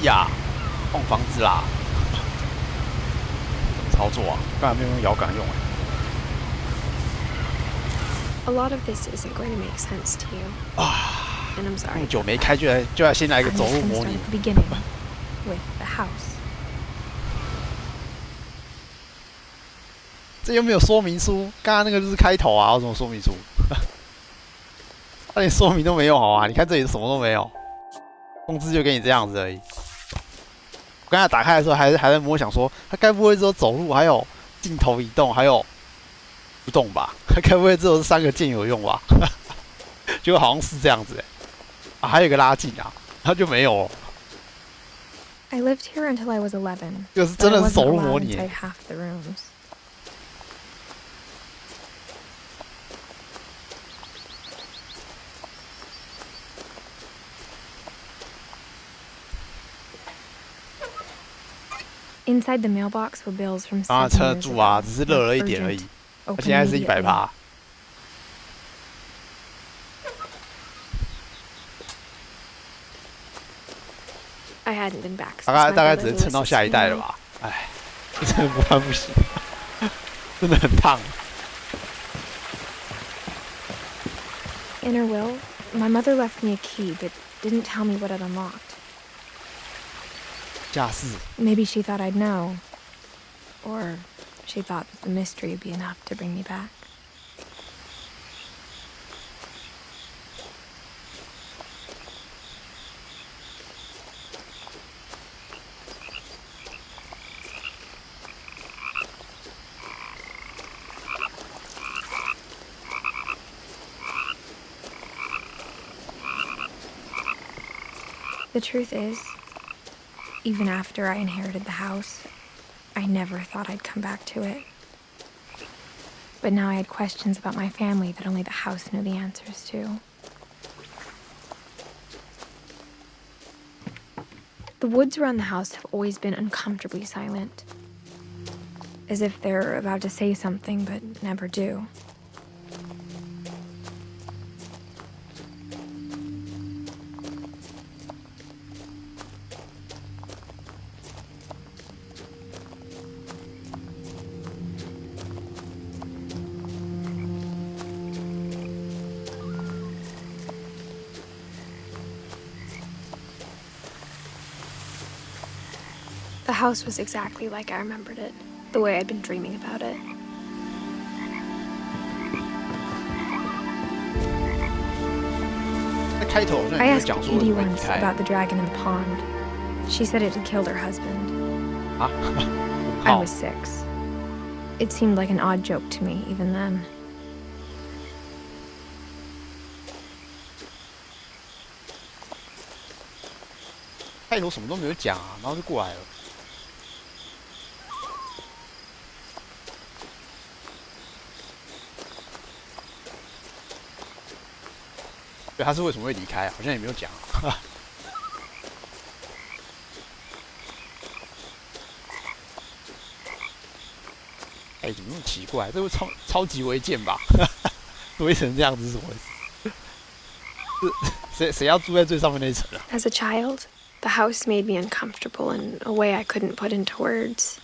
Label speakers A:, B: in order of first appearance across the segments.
A: 呀，晃房子啦！怎么操作啊？刚才没有用摇杆用哎。
B: A lot of this isn't going to make sense to you.
A: 啊
B: And I'm sorry.
A: 那么久没开，就要先来一个走路模拟。
B: Beginning with the house.
A: 这又没有说明书，刚刚那个就是开头啊，有什么说明书？他连说明都没有好啊！你看这里什么都没有，通知就给你这样子而已。我刚才打开的时候还在摸，想说他该不会只有走路，还有镜头移动，还有不动吧？他该不会只有这3个键有用吧？结果好像是这样子啊，还有一个拉近啊，他就没有了。
B: I lived here until I was 11.
A: 这个是真的是走路模拟。
B: Inside the mailbox were bills from
A: 当然
B: 7 years
A: 撑得住啊，
B: ago.
A: 只是热了一点而已。它现在是100%。
B: I hadn't been back since
A: 大
B: my
A: 概
B: brother
A: 只能撑到
B: Lewis's
A: 下一代了
B: funeral.
A: 吧？哎，真的不行，真的很烫。
B: In her will, my mother left me a key but didn't tell me what it unlocked.
A: 驾驶。
B: Maybe she thought I'd know. Or she thought that the mystery would be enough to bring me back. The truth is, even after I inherited the house, I never thought I'd come back to it. But now I had questions about my family that only the house knew the answers to. The woods around the house have always been uncomfortably silent, as if they're about to say something but never do. The house was exactly like I remembered it, the way I'd been dreaming about it. I asked Edie once about the dragon in the pond. She said it had killed her husband. I was 6. It seemed like an odd joke to me even then.
A: 开头什么都没有讲啊，然后就过来了。对，他是为什么会离开？好像也没有讲。哎，怎么那么奇怪？这会超级违建吧？围成这样子是怎么回事？谁要住在最上面那一层啊？
B: As a child, the house made me uncomfortable in a way I couldn't put into words.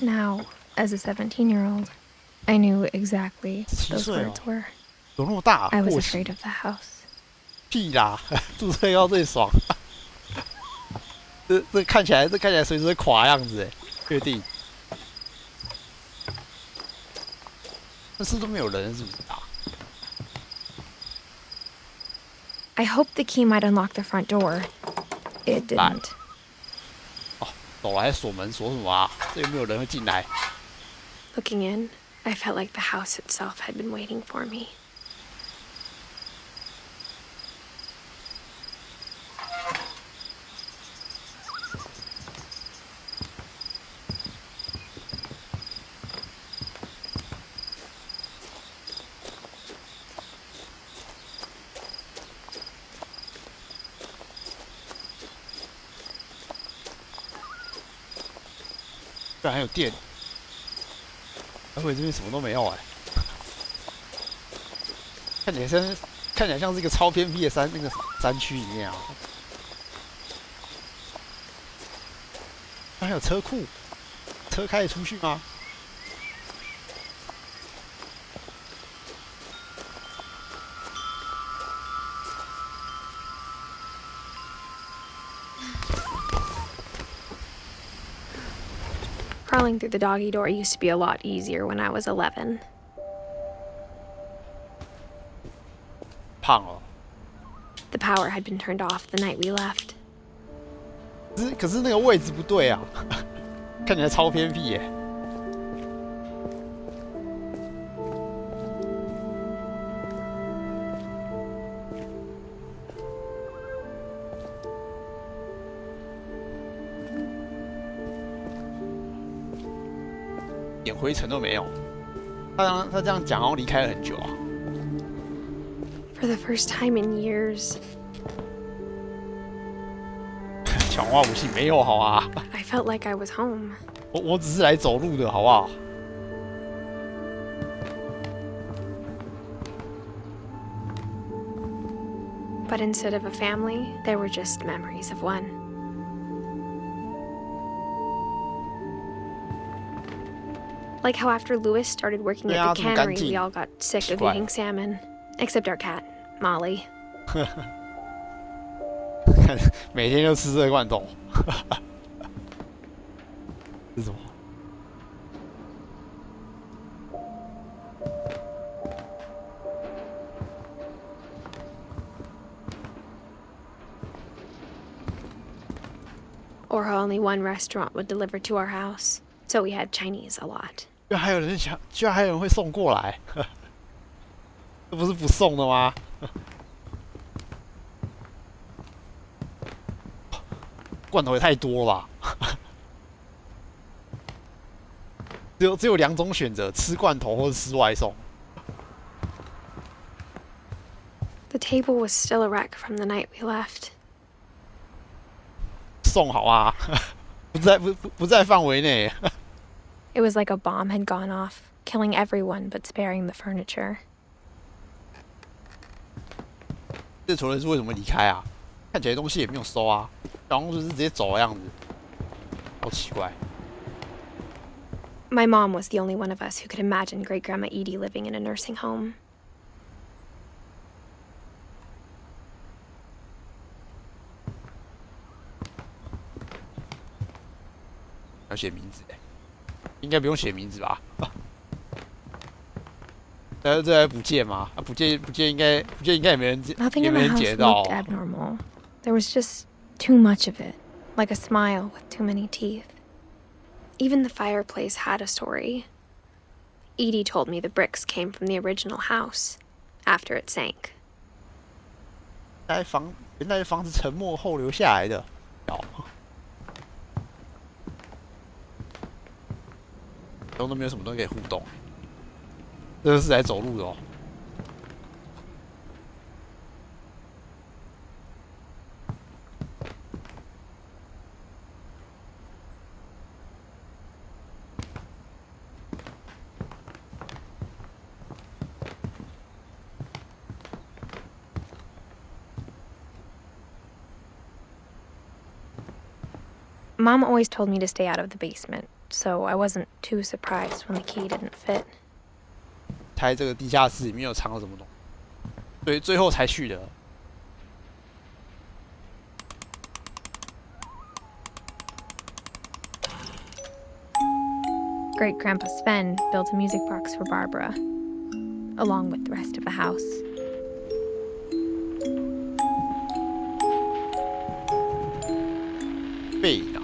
B: Now, as a 17-year-old, I knew exactly what
A: 17
B: those
A: 岁哦，
B: words were.
A: 有那么大？
B: I was
A: 过期
B: afraid of the house.
A: 屁啦，注册要最爽。这看起来随时会垮样子哎，确定？那是都没有人是不是啊？
B: I hoped the key might unlock the front door. It didn't.
A: 哦，走来锁门锁什么啊？这有没有人会进来？
B: Looking in, I felt like the house itself had been waiting for me.
A: 居然还有电，而且这边什么都没有哎，看起来像是一个超偏僻的山区里面啊。还有车库，车开得出去吗？
B: Crawling through the doggy door used to be a lot easier when I was 11.
A: 胖哦，
B: The power had been turned off the night we left.
A: 可是那个位置不对啊，看起来超偏僻耶。点灰尘都没有，他这样讲，好像离开了很久啊。
B: For the first time in years,
A: 强化武器没有好啊，
B: I felt like I was home.
A: 我只是来走路的好不好？
B: But instead of a family, there were just memories of one. Like how after Louis started working at the cannery, we all got sick of eating salmon. Except our cat, Molly.
A: 每天都吃这个罐头，是什么？
B: Or how only one restaurant would deliver to our house, so we had Chinese a lot.
A: 居然还有人会送过来，这不是不送的吗？罐头也太多了吧！只有2种选择，吃罐头或者吃外送。
B: The table was still a wreck from the night we left.
A: 送好啊，不在范围内。
B: It was like a bomb had gone off, killing everyone but sparing the furniture.
A: 这仇人是为什么离开啊？看起来东西也没有收啊，然后就是直接走的样子，好奇怪。
B: My mom was the only one of us who could imagine Great Grandma Edie living in a nursing home.
A: 要写名字哎，应该不用写名字吧？这还不见吗？啊，不见应该也没人
B: Nothing
A: 也
B: in
A: 没
B: the
A: 人
B: house
A: 捡到
B: looked。abnormal. There was just too much of it, like a smile with too many teeth. Even the fireplace had a story. Edie told me the bricks came from the original house after it sank.
A: 原来房子沉没后留下来的。哦，都没有什么东西可以互动，这个是来走路的哦。
B: Mom always told me to stay out of the basement, so I wasn't too surprised when the key didn't fit.
A: 猜这个地下室里面有藏了什么东西，所以最后才去的。
B: Great Grandpa Sven built a music box for Barbara, along with the rest of the house.
A: 背影啊，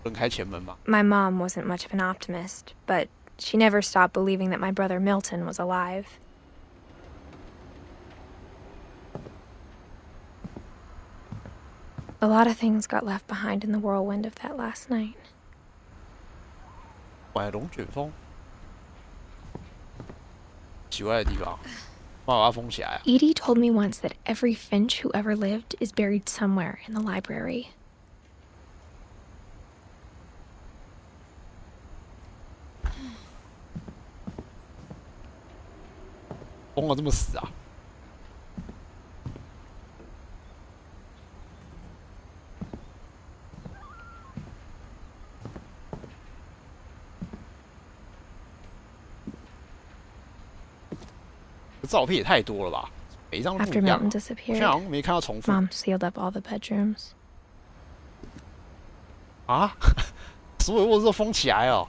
A: 能开前门吗？
B: My mom wasn't much of an optimist, but she never stopped believing that my brother Milton was alive. A lot of things got left behind in the whirlwind of that last night.
A: 买龙卷风，奇怪的地方，把它封起来啊！
B: Edie told me once that every Finch who ever lived is buried somewhere in the library.
A: 封了这么死啊！这照片也太多了吧？每一张都不
B: After
A: 一样、
B: Milton
A: 啊。
B: disappeared,
A: 现在好像没看到重复
B: Mom sealed up all the bedrooms.
A: 啊！所有卧室都封起来哦，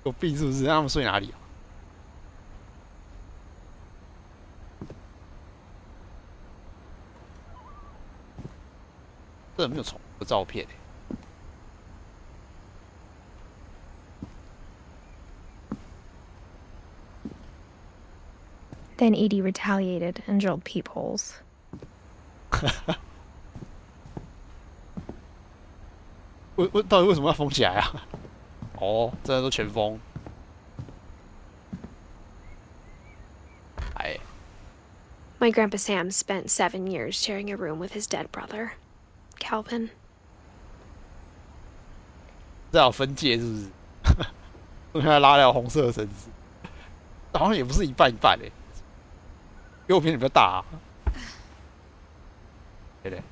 A: 有病是不是？让他们睡哪里啊？这没有重复的照片欸
B: Then Edie retaliated and drilled peepholes.
A: 到底为什么要封起来啊？哦，真的都全封。哎，
B: My Grandpa Sam spent 7 years sharing a room with his dead brother, Calvin.
A: 这要分界是不是？现在拉掉红色的绳子，好像也不是一半一半诶，右边比较大、啊。对对。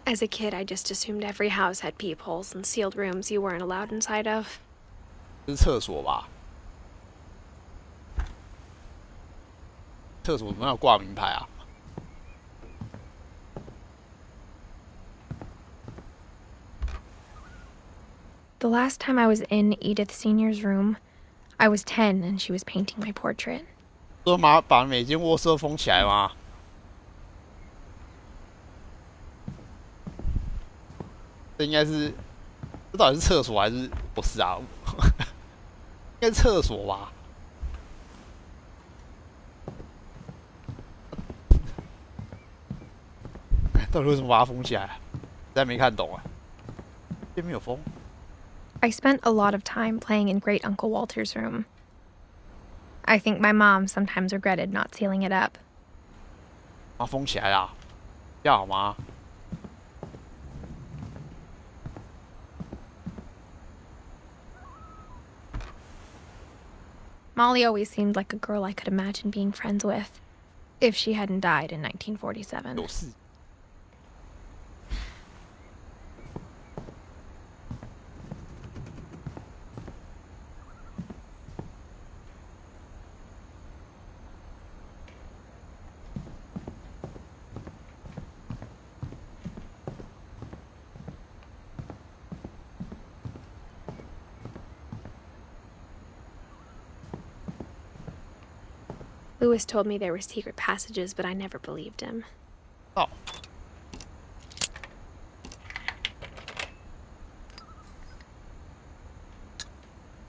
B: As a kid, I just assumed every house had peepholes and sealed rooms you weren't allowed inside of.
A: 这是厕所吧？厕所怎么要挂名牌啊？
B: The last time I was in Edith Sr.'s room, I was 10 and she was painting my portrait.
A: 说把每间卧室都封起来吗？这应该是，这到底是厕所还是卧室啊？应该是厕所吧？到底为什么把它封起来？实在没看懂啊。这边没有封。
B: I spent a lot of time playing in Great Uncle Walter's room. I think my mom sometimes regretted not sealing it up.
A: 把它封起来啦，这样好吗？
B: Molly always seemed like a girl I could imagine being friends with, if she hadn't died in 1947.
A: 有事。
B: Lewis told me there were secret passages, but I never believed him.
A: Oh.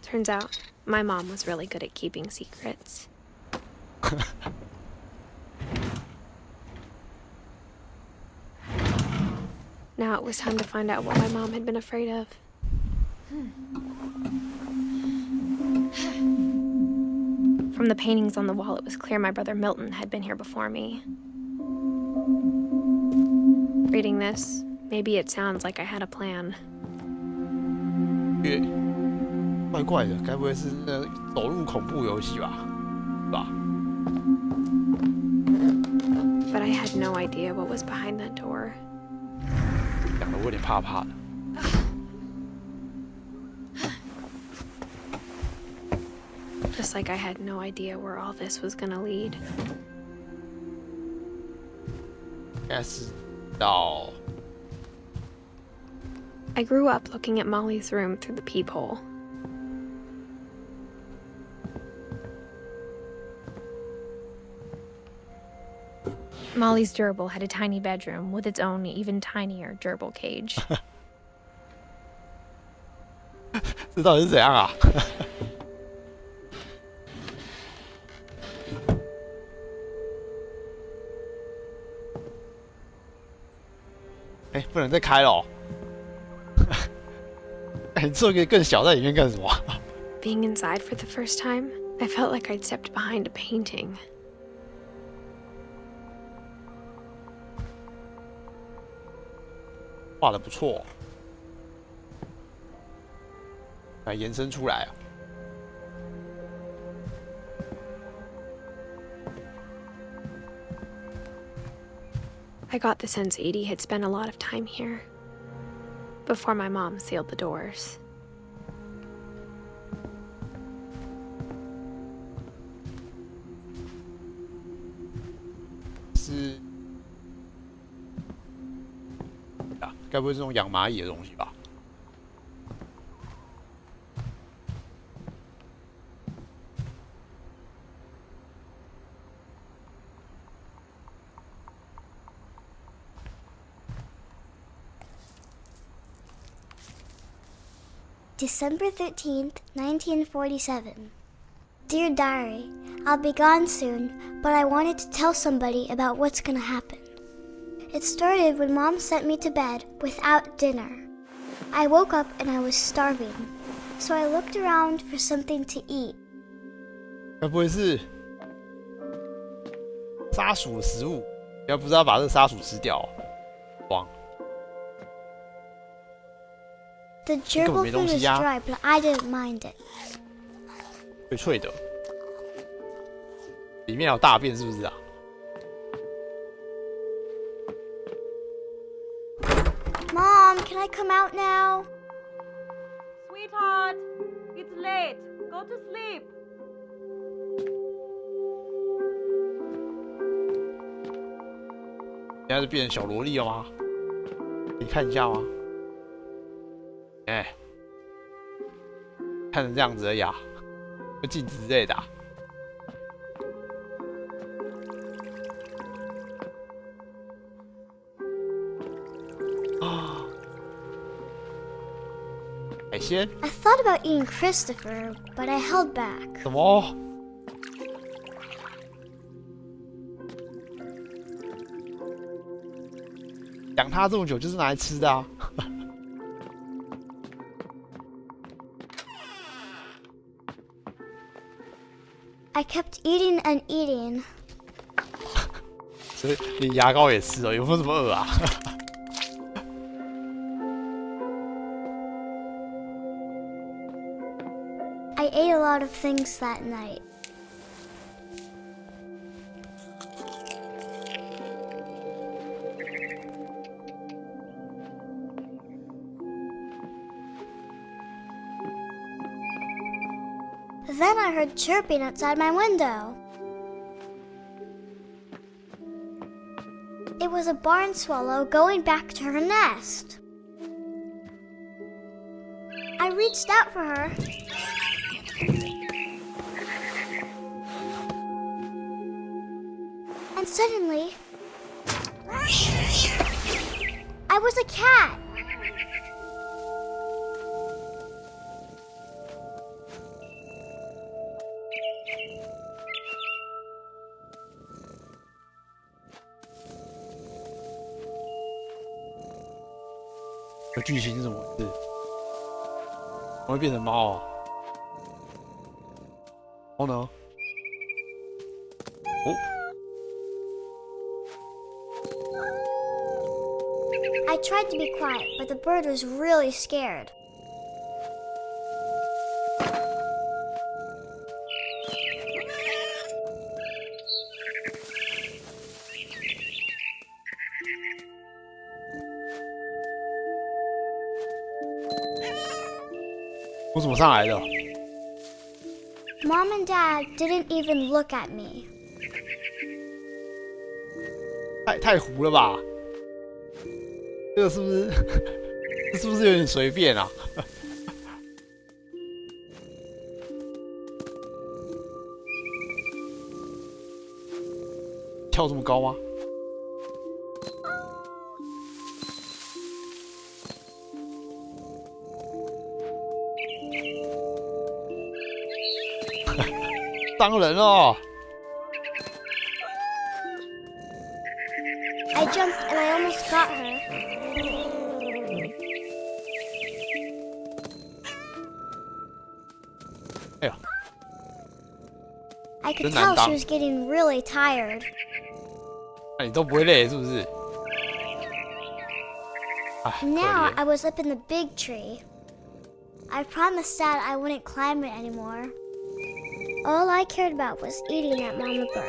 B: Turns out, my mom was really good at keeping secrets. Now it was time to find out what my mom had been afraid of. From the paintings on the wall, it was clear my brother Milton had been here before me. Reading this, maybe it sounds like I had a plan.
A: 怪怪的，该不会是那走入恐怖游戏吧？是吧？
B: But I had no idea what was behind that door.
A: 讲得我有点怕怕的。
B: Just like I had no idea where all this was gonna lead.
A: 应该是到
B: I grew up looking at Molly's room through the peephole. Molly's gerbil had a tiny bedroom with its own even tinier gerbil cage.
A: 这到底是怎样啊？哎，不能再开了哦。哎，你做一个更小在里面干什么？
B: Being inside for the first time, I felt like I'd stepped behind a painting.
A: 画的不错，来延伸出来啊。
B: I got the sense Edie had spent a lot of time here before my mom sealed the doors.
A: 是啊，该不会是这种养蚂蚁的东西吧？
C: December 13th, 1947. Dear Diary, I'll be gone soon, but I wanted to tell somebody about what's gonna happen. It started when Mom sent me to bed without dinner. I woke up and I was starving, so I looked around for something to eat.
A: 该不会是杀鼠的食物？要不是要把这个杀鼠吃掉，忘。
C: The gerbil food was dry, but I didn't mind it.
A: 脆脆的，里面有大便是不是啊？
C: Mom, can I come out now?
D: Sweetheart, it's late. Go to sleep.
A: 现在是变成小萝莉了吗？你看一下吗？哎，看成这样子而已啊，有镜子之类的、啊。啊，海鲜？
C: I thought about eating Christopher, but I held back.
A: 什么？ 养它这么久就是拿来吃的啊！I
C: kept eating and eating.
A: 所以连牙膏也吃了，有没有这么饿啊？I
C: ate a lot of things that night. Then I heard chirping outside my window. It was a barn swallow going back to her nest. I reached out for her. And suddenly, I was a cat.
A: 这剧情是怎么回事？我会变成猫哦。然后呢？哦，
C: I tried to be quiet, but the bird was really scared.
A: 我怎么上来的？
C: Mom and Dad didn't even look at me.
A: 太糊了吧？这个是不是？这是不是有点随便啊？跳这么高吗？伤人哦！
C: I jumped and I almost got her.
A: 哎呀，
C: I could
A: 真难
C: tell
A: 当。
C: she was getting really tired.
A: 那你都不会累是不是？哎，可
C: Now
A: 怜。
C: I was up in the big tree. I promised Dad I wouldn't climb it anymore. All I cared about was eating that mama bird.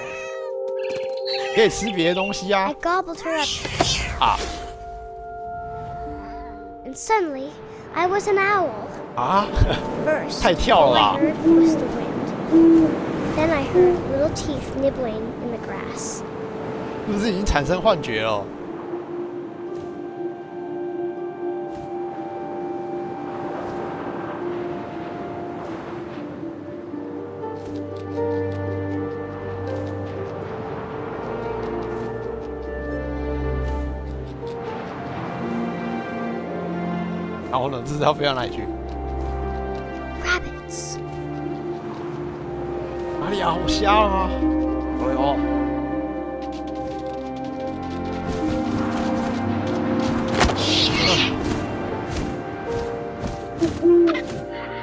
A: 可以吃别的东西
C: I
A: 啊！
C: gobbled her up,
A: 啊
C: and suddenly I was an owl.
A: 啊！
C: First,
A: 太跳
C: all
A: 了
C: I
A: 吧！
C: heard was the wind. Then I heard little teeth nibbling in the grass.
A: 是不是已经产生幻觉了？然后呢？这是要飞到哪里去？
C: Rabbits.
A: 哪里啊？我瞎了吗？哎呦！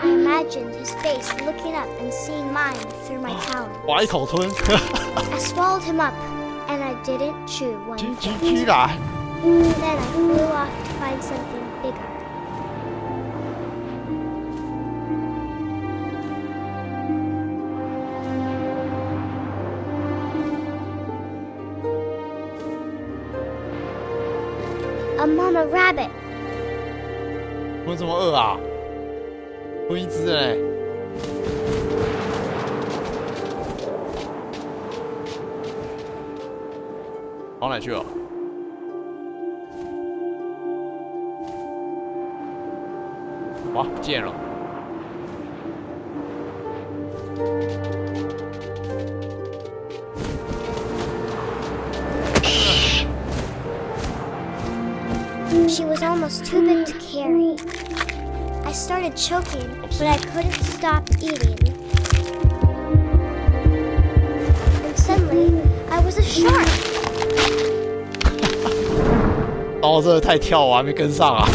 C: I imagined his face looking up and seeing mine through my talons.
A: 挖一口吞，
C: I swallowed him up, and I didn't chew one
A: 居然！
C: Then I flew off to find something bigger. A mama rabbit.
A: 我怎么饿啊？吞一只嘞！跑哪去了？哇，不见了！
C: She was almost too big to carry. I started choking, but I couldn't stop eating. And suddenly, I was a shark.
A: 刀真的太跳，我还没跟上啊！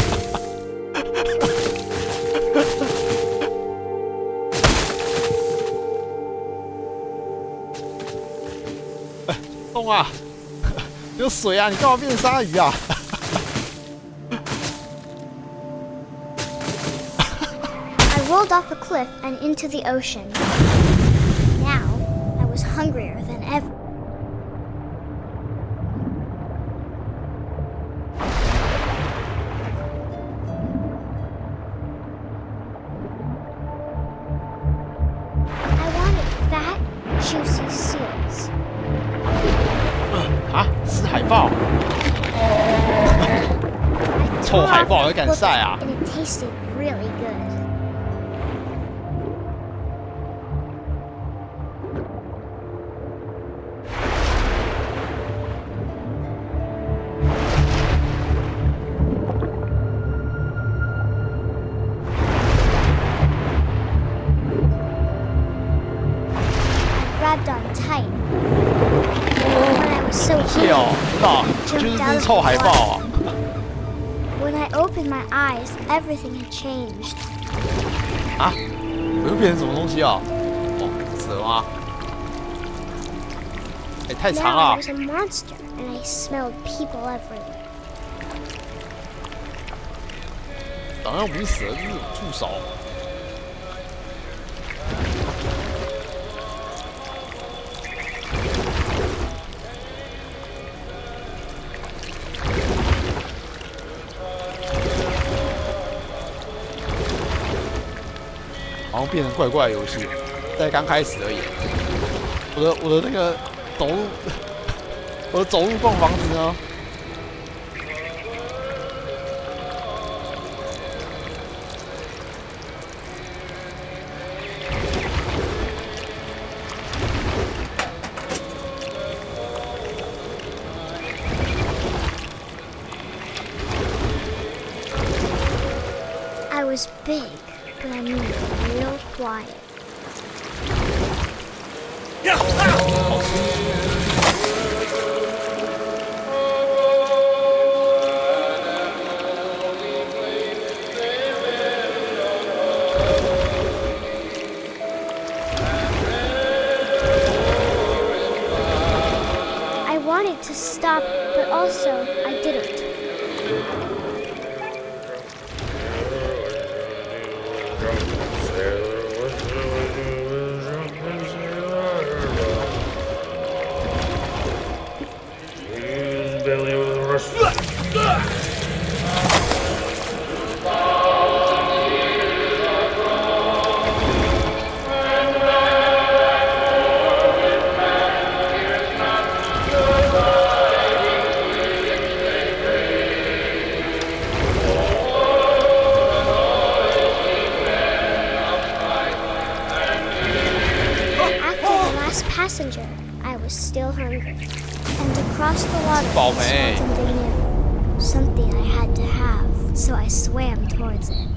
A: 动啊！有水啊！你干嘛变成鲨鱼啊？
C: I rolled off a cliff and into the ocean. Now, I was hungrier than ever. I wanted fat, juicy seals.
A: 啊，吃海豹？
C: I
A: 臭
C: tore
A: 海
C: off
A: 豹
C: the
A: 还敢
C: flipper,
A: 晒啊？
C: and it tasted really good. Grabbed on tight. When I was so
A: 是哦，知道，就是这只臭海豹啊！
C: When I opened my eyes, everything had changed.
A: 啊，我又变成什么东西啊？哦，蛇吗？哎，太长
C: Now I
A: 了。
C: was a monster, and I smelled people everywhere.
A: 好像不是蛇，就是触手。好像变成怪怪的游戏，在刚开始而已。我的那个走路，我的走路逛房子呢？
C: I was big, but I moved real quiet. I wanted to stop, but also I didn't. Passenger, I was still hungry. And across the water was something new. Something I had to have, so I swam towards it.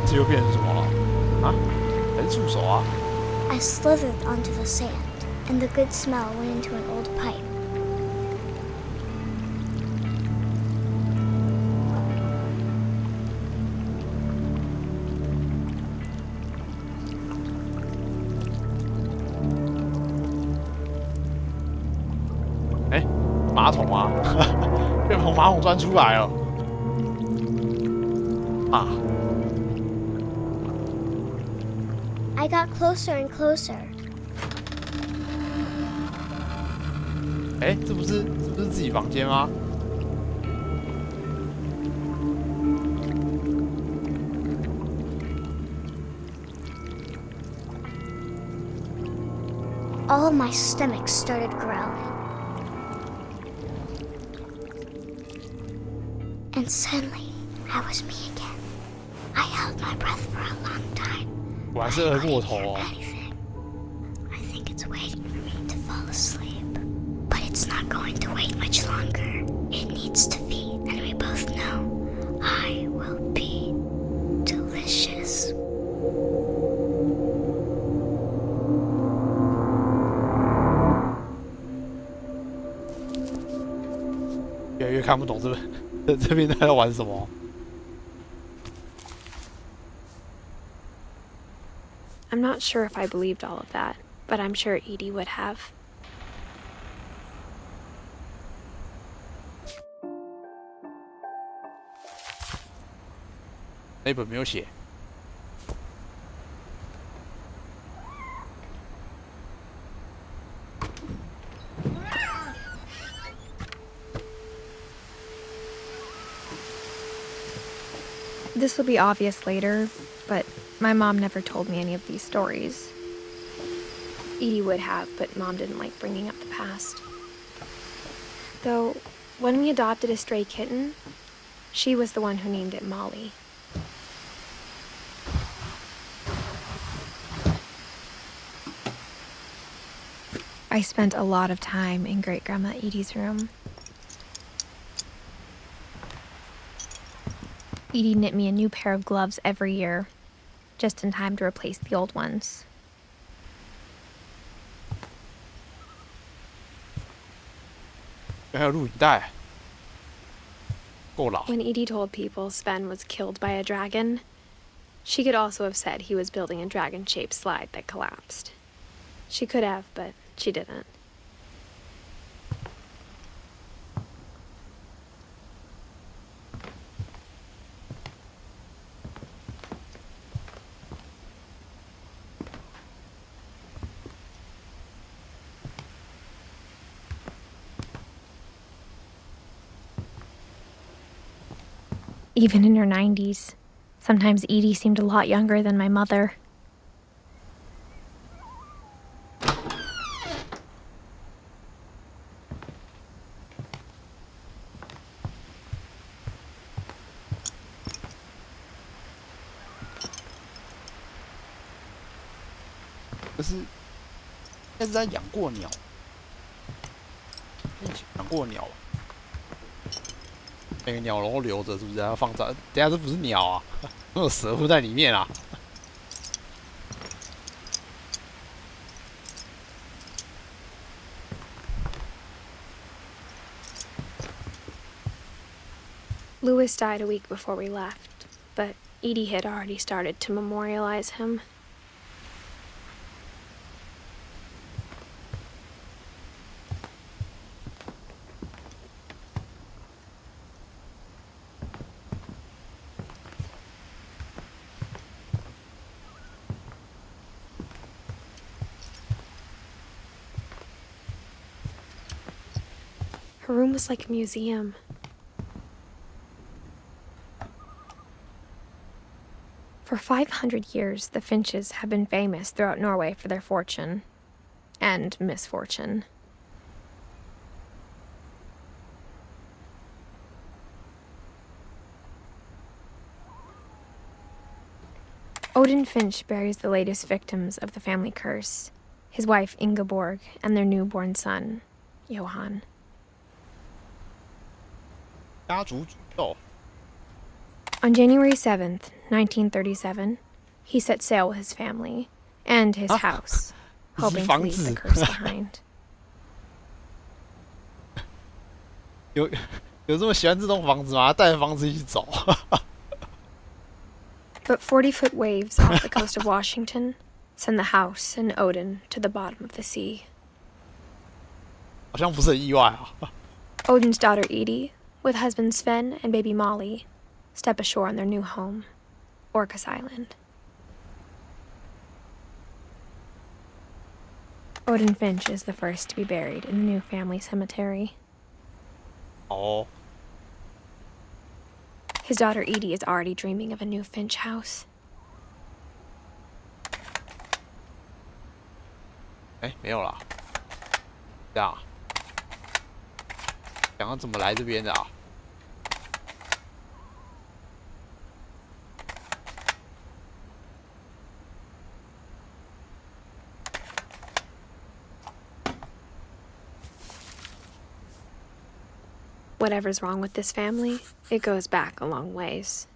A: 这又变成什么了？啊？还是触手啊？
C: I slithered onto the sand, and the good smell went into an old pipe.
A: "哎，马桶啊，变从马桶钻出来了。啊！
C: I got closer and closer.
A: 哎，这不是自己房间吗？
C: All my stomach started growling. And suddenly, I was me again. I held my breath for a long time.
A: 果然是饿过头哦。
C: I think it's waiting for me to fall asleep. But it's not going to wait much longer. It needs to feed, and we both know I will be delicious.
A: 越来越看不懂这边在玩什么。
B: I'm not sure if I believed all of that, but I'm sure Edie would have.
A: 那本没有写。
B: This will be obvious later, but my mom never told me any of these stories. Edie would have, but Mom didn't like bringing up the past. Though, when we adopted a stray kitten, she was the one who named it Molly. I spent a lot of time in Great-Grandma Edie's room. Edie knit me a new pair of gloves every year, just in time to replace the old ones.
A: 还有录影带，够老。
B: When Edie told people Sven was killed by a dragon, she could also have said he was building a dragon-shaped slide that collapsed. She could have, but she didn't. Even in her 90s, sometimes Edie seemed a lot younger than my mother.
A: 可是，应该是他养过鸟，以前养过鸟，每个鸟笼都留着，是不是？要放在，等下这不是鸟啊，那有蛇会在里面啊。
B: Louis died a week before we left, but Edie had already started to memorialize him. Her room was like a museum. For 500 years, the Finches have been famous throughout Norway for their fortune and misfortune. Odin Finch buries the latest victims of the family curse, his wife Ingeborg and their newborn son, Johan.
A: 家族诅咒。
B: On January 7th, 1937, he set sail with his family and his house, hoping to leave the curse behind.
A: 有这么喜欢这栋房子吗？带着房子一起走。
B: But 40-foot waves off the coast of Washington send the house and Odin to the bottom of the sea.
A: 好像不是很意外啊。
B: Odin's daughter Edie, with husband Sven and baby Molly, step ashore on their new home, Orcas Island. Odin Finch is the first to be buried in the new family cemetery.
A: Oh.
B: His daughter Edie is already dreaming of a new Finch house.
A: 哎，没有啦。这样，想要怎么来这边的啊？
B: Whatever's wrong with this family, it goes back a long ways.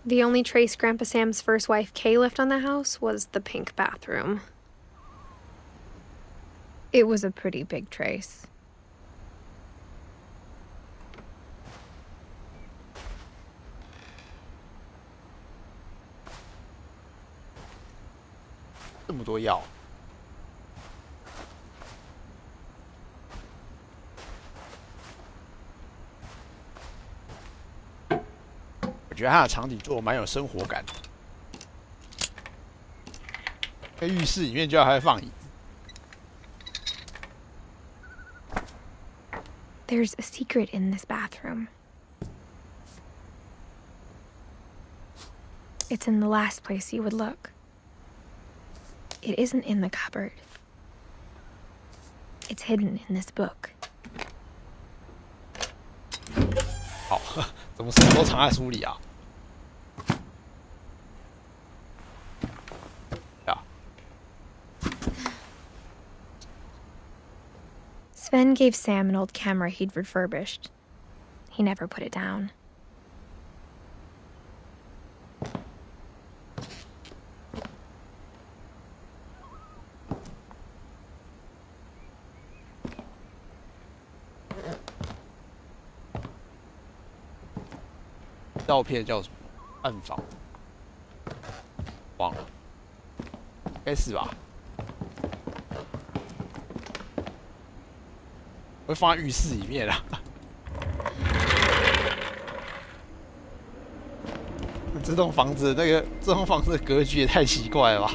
B: The only trace Grandpa Sam's first wife Kay left on the house was the pink bathroom. It was a pretty big trace.
A: 这么多药。我觉得它的场景做的蛮有生活感的。在浴室里面就要还会放椅子。
B: There's a secret in this bathroom. It's in the last place you would look. It isn't in the cupboard. It's hidden in this book.
A: 好，怎么什么都藏在书里啊？呀，
B: Sven gave Sam an old camera he'd refurbished. He never put it down.
A: 照片叫什么？暗房？忘了，应该是吧？会放在浴室里面啊。这栋房子的格局也太奇怪了吧！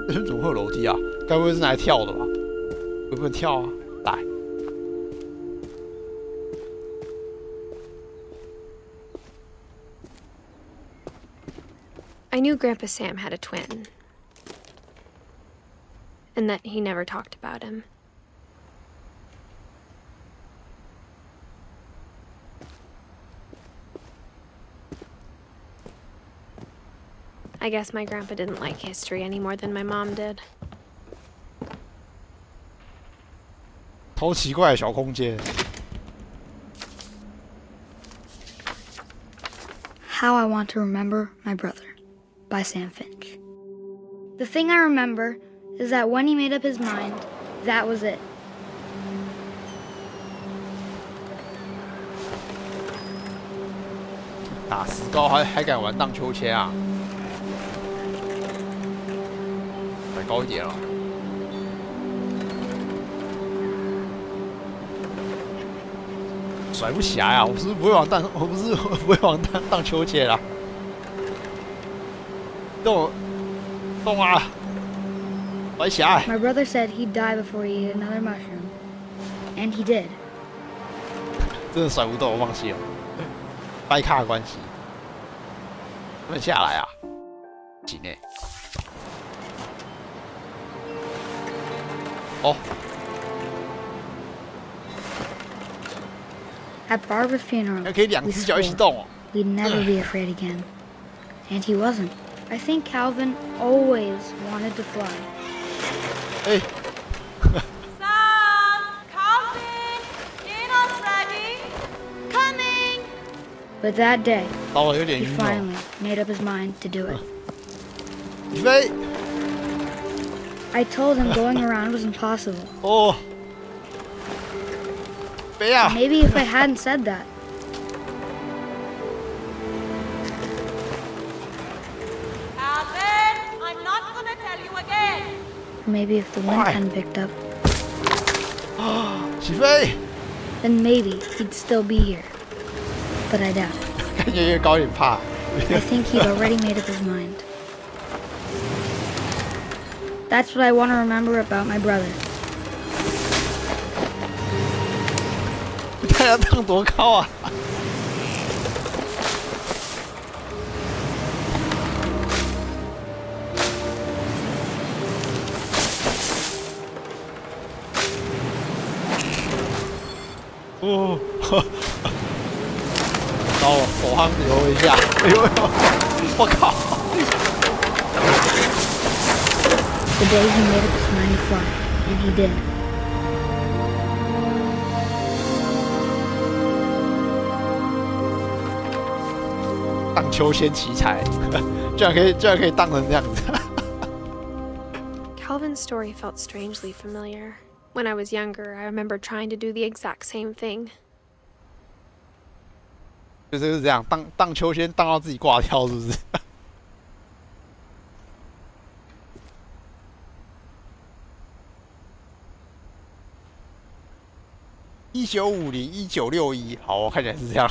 A: 这怎么会有楼梯啊？该不会是拿来跳的吧？会不会跳啊？来，
B: I knew Grandpa Sam had a twin, and that he never talked about him. I guess my grandpa didn't like history any more than my mom did.
A: 超奇怪的小空间。
E: How I Want to Remember My Brother by Sam Finch. The thing I remember is that when he made up his mind, that was it.
A: 打石膏还敢玩荡秋千啊？再高一点了。甩不起来啊！我是不会玩荡秋千啊！动啊！甩起来！
E: My brother said he'd die before he ate another mushroom. And he did.
A: 真的甩不动，我放弃了。掰卡的关系，不能下来啊！行诶。哦。
E: At Barbara's funeral,
A: 可以两只脚一起动哦。
E: we'd never be afraid again. And he wasn't. I think Calvin always wanted to fly.
A: 哎。
D: Sam, Calvin, dinner's ready. Coming.
E: But that day,
A: 到了有点
E: he
A: 晕
E: finally made up his mind to do it.
A: 起飞！
E: I told him going around was impossible.
A: 哦。 飞啊！
E: Maybe if I hadn't said that.
D: Calvin, I'm not gonna tell you again.
E: Maybe if the wind hadn't picked up,
A: 起飞！
E: then maybe he'd still be here. But I doubt.
A: 感觉越高越怕。
E: I think he'd already made up his mind. That's what I want to remember about my brother.
A: 他要荡多高啊！哦，然后手上留一下，哎呦，我靠！
E: The day he made up his mind to fly, and he did.
A: 荡秋千奇才，居然可以荡成这样子。
B: Calvin's story felt strangely familiar. When I was younger, I remember trying to do the exact same thing.
A: 就是这样，荡秋千荡到自己挂掉，是不是？1950、1961，好，看起来是这样。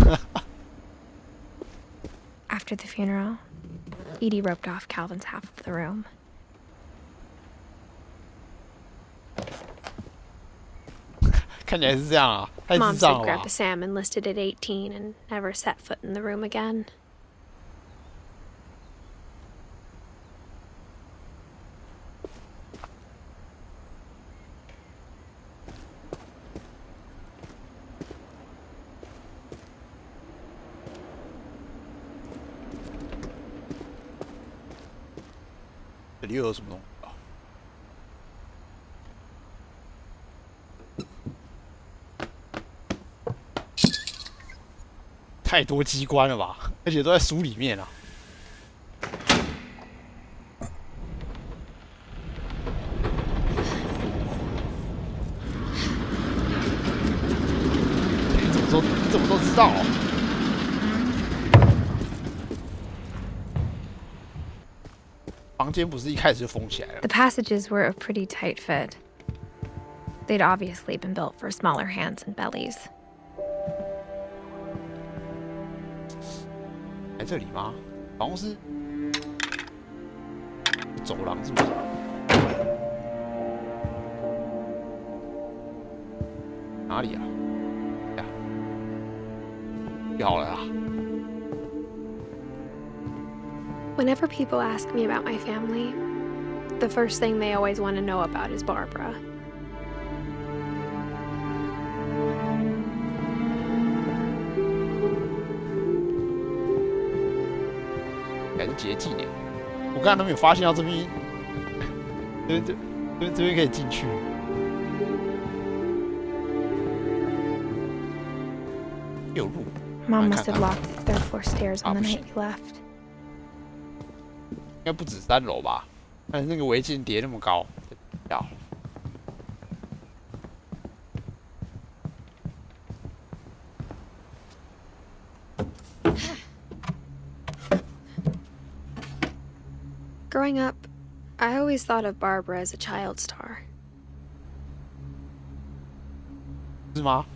B: After the funeral, Edie roped off Calvin's half of the room.
A: 看起来是这样啊，太智
B: Mom
A: 障
B: said
A: 了吧
B: Grandpa Sam enlisted at 18 and never set foot in the room again.
A: 这里又有什么东西啊？太多机关了吧，而且都在书里面啊。你怎么都知道？房间不是一开始就封起来了？
B: The passages were a pretty tight fit. They'd obviously been built for smaller hands and bellies.
A: 在这里吗？好像是走廊，是不是？哪里啊？呀，好了啦。
B: Whenever people ask me about my family, the first thing they always want to know about is Barbara.
A: 还是节纪年，我刚才都没有发现到这边，这边可以进去。有路。
B: Mom must have locked the third floor stairs on the night we left.
A: 应该不止3楼吧？但是那个违禁叠那么高，要。
B: Growing up, I always thought of Barbara as a child star.
A: 是吗？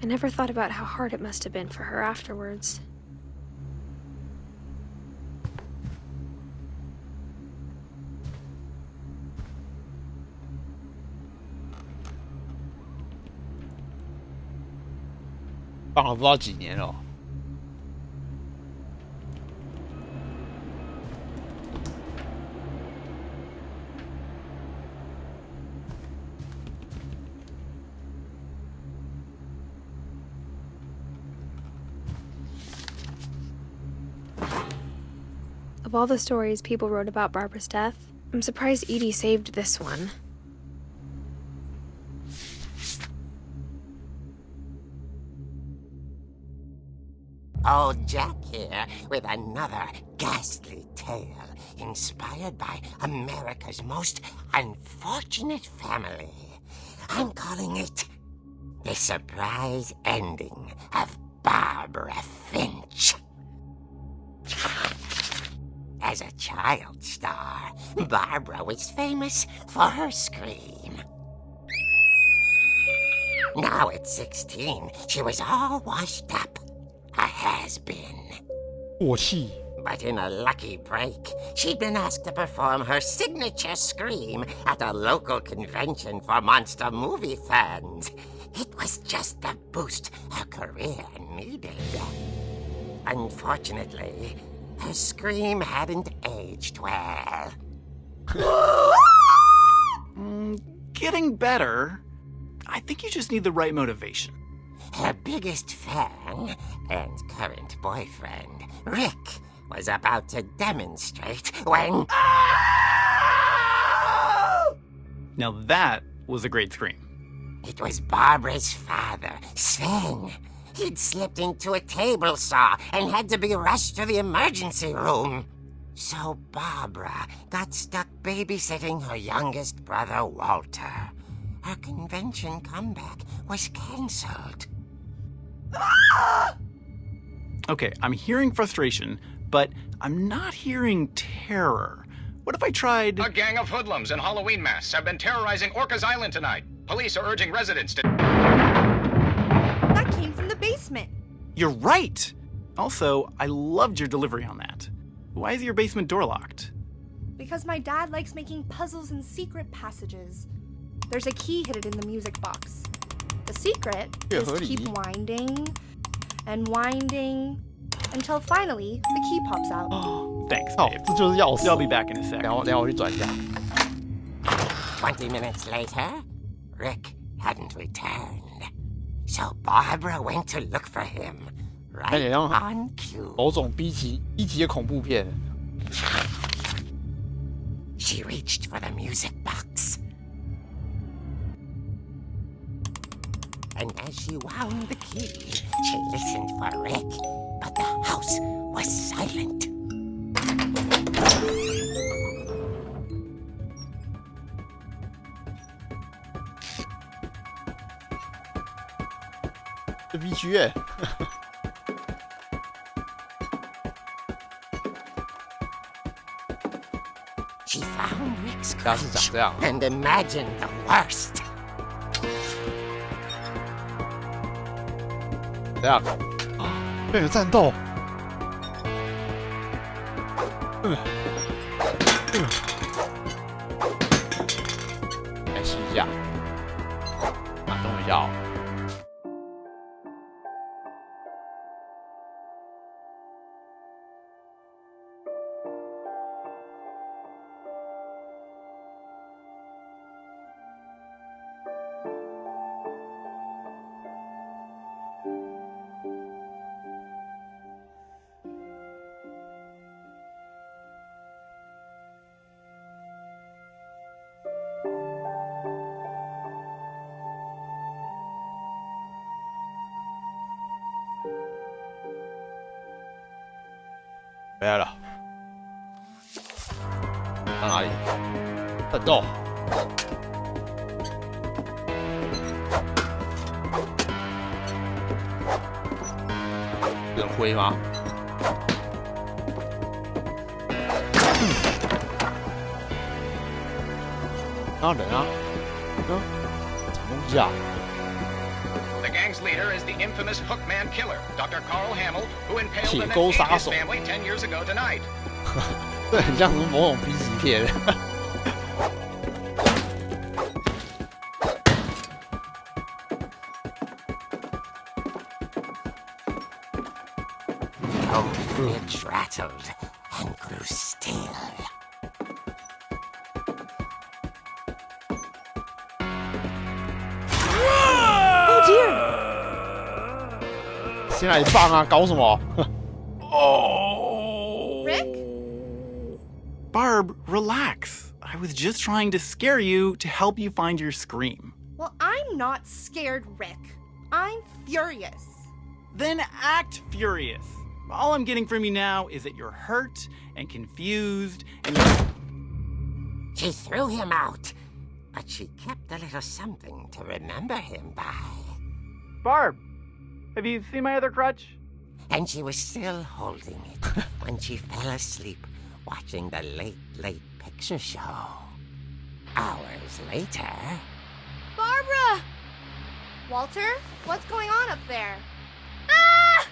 B: I never thought about how hard it must have been for her afterwards.
A: "放了不知道几年了。
B: Of all the stories people wrote about Barbara's death, I'm surprised Edie saved this one.
F: Old Jack here with another ghastly tale inspired by America's most unfortunate family. I'm calling it The Surprise Ending of Barbara Finch. As a child star, Barbara was famous for her scream. Now at 16, she was all washed up. A has-been.
A: 过气。
F: But in a lucky break, she'd been asked to perform her signature scream at a local convention for monster movie fans. It was just the boost her career needed. Unfortunately, her scream hadn't aged well.
G: Getting better. I think you just need the right motivation.
F: Her biggest fan and current boyfriend, Rick, was about to demonstrate when...
G: Now that was a great scream.
F: It was Barbara's father, Sven. He'd slipped into a table saw and had to be rushed to the emergency room. So Barbara got stuck babysitting her youngest brother, Walter. Her convention comeback was cancelled.
G: Okay, I'm hearing frustration, but I'm not hearing terror. What if I tried...
H: A gang of hoodlums in Halloween masks have been terrorizing Orcas Island tonight. Police are urging residents to...
D: That came from the basement.
G: You're right! Also, I loved your delivery on that. Why is your basement door locked?
D: Because my dad likes making puzzles and secret passages. There's a key hidden in the music box. The secret is to keep winding and winding until finally the key pops out.
G: Thanks,
A: 哦
G: babe.
A: 这就是钥匙。
G: I'll be back in a sec.
A: 等下我去转一下。
F: 20 minutes later, Rick hadn't returned. So Barbara went to look for him, right on cue.
A: 某种 B 级的恐怖片。
F: She reached for the music box. And as she wound the key, she listened for Rick, but the house was silent.
A: 这 B 区耶。
F: She found Rick's
A: 家是长
F: crutch
A: 这样。
F: and imagined the worst.
A: 这样啊，变成战斗。来试一下，啊，终于要。 回来了，到哪里？战斗。人灰吗？哪人啊？什么东西啊？
H: The gang's leader is the infamous Hookman killer, Dr. Carl Hamill, who impaled and
A: 铁
H: then
A: 钩
H: ate
A: 杀
H: his
A: 手，
H: family 10 years ago tonight.
A: 这很像是某种 B 级片。
F: The old fridge rattled and grew still.
D: Oh dear!
A: 先来一棒啊！搞什么？
D: Rick?
G: Barb, relax. I was just trying to scare you to help you find your scream.
D: Well, I'm not scared, Rick. I'm furious.
G: Then act furious. All I'm getting from you now is that you're hurt and confused and
F: She threw him out, but she kept a little something to remember him by.
G: Barb, have you seen my other crutch?
F: And she was still holding it when she fell asleep watching the late picture show. Hours later...
D: Barbara! Walter, what's going on up there? Ah!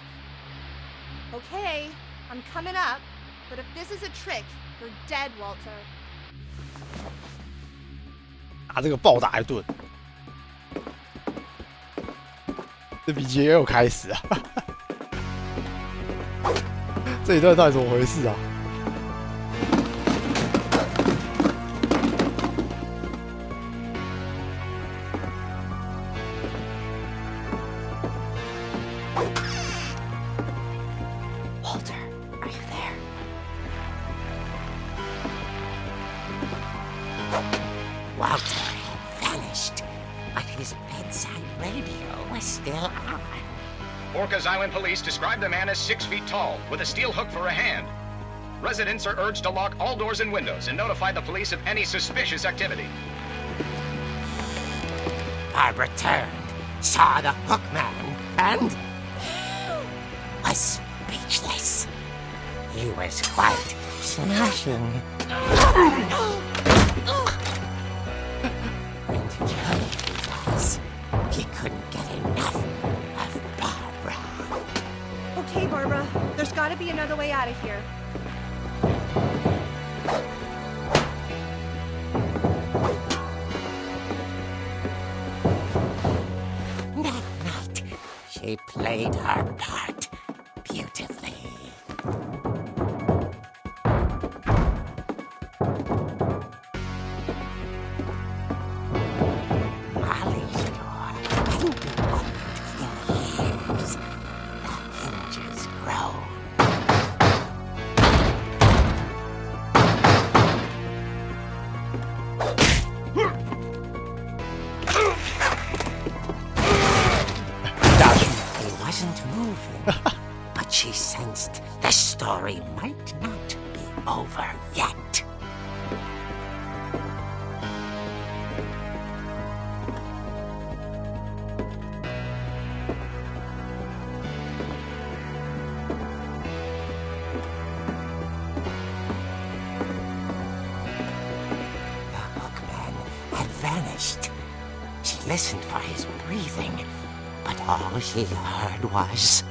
D: Okay, I'm coming up, but if this is a trick, you're dead, Walter.
A: 拿这个暴打一顿，这比杰也有开始啊！这一段到底怎么回事啊？
B: Walter, are you there?
F: Walter still on.
H: Orcas Island police describe the man as 6 feet tall, with a steel hook for a hand. Residents are urged to lock all doors and windows and notify the police of any suspicious activity.
F: Barbara turned, saw the hook man, and was speechless. He was quite smashing. And he was. He couldn't get enough of Barbara.
D: Okay, Barbara, there's gotta be another way out of here.
F: That night, she played her part beautifully. Molly's door hadn't been opened in years. The hinges groaned. He wasn't moving, but she sensed the story might not be over yet. The hookman had vanished. She listened for his breathing, but all she heard was...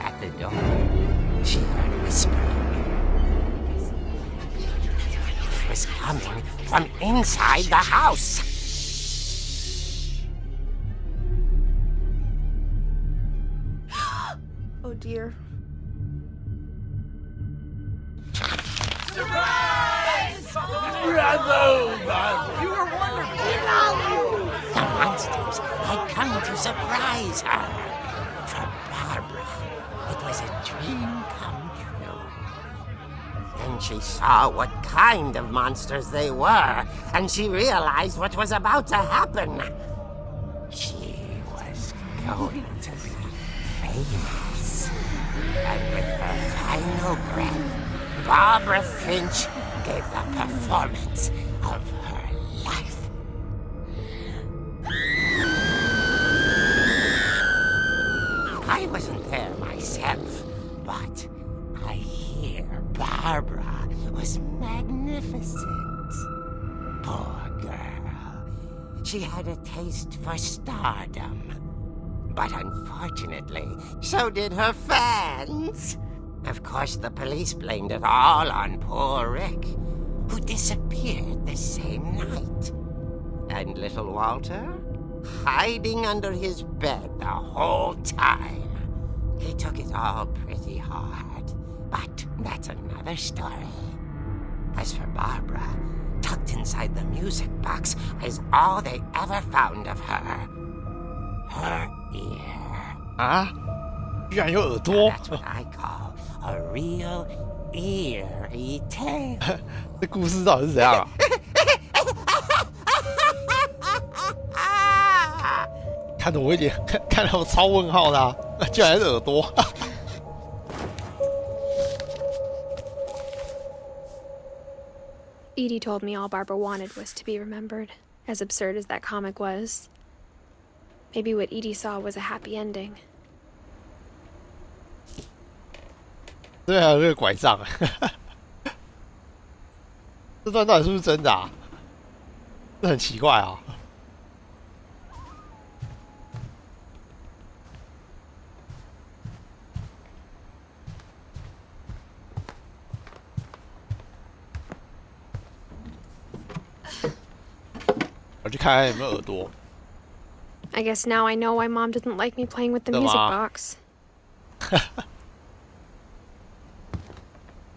F: At the door, she heard whispering. It was coming from inside the house.
D: Oh dear.
F: The monsters had come to surprise her. For Barbara, it was a dream come true. Then she saw what kind of monsters they were, and she realized what was about to happen. She was going to be famous. And with her final breath, Barbara Finch gave the performance of her life. I wasn't there myself, but I hear Barbara was magnificent. Poor girl. She had a taste for stardom. But unfortunately, so did her fans. Of course, the police blamed it all on poor Rick, who disappeared the same night. And little Walter? Hiding under his bed the whole time. He took it all pretty hard, but that's another story. As for Barbara, tucked inside the music box is all they ever found of her. Her ear.
A: 啊，居然有耳朵！
F: That's what I call a real eerie tale.
A: 这故事到底是怎样啊？看得我一脸看到我超问号的、啊，居然是耳朵。
B: Edie told me all Barbara wanted was to be remembered, as absurd as that comic was. Maybe what Edie saw was a happy ending.
A: 对，还有那个拐杖，这段到底是不是真的啊？这很奇怪啊。我去看看有没有耳朵。
B: I guess now I know why Mom didn't like me playing with the music box.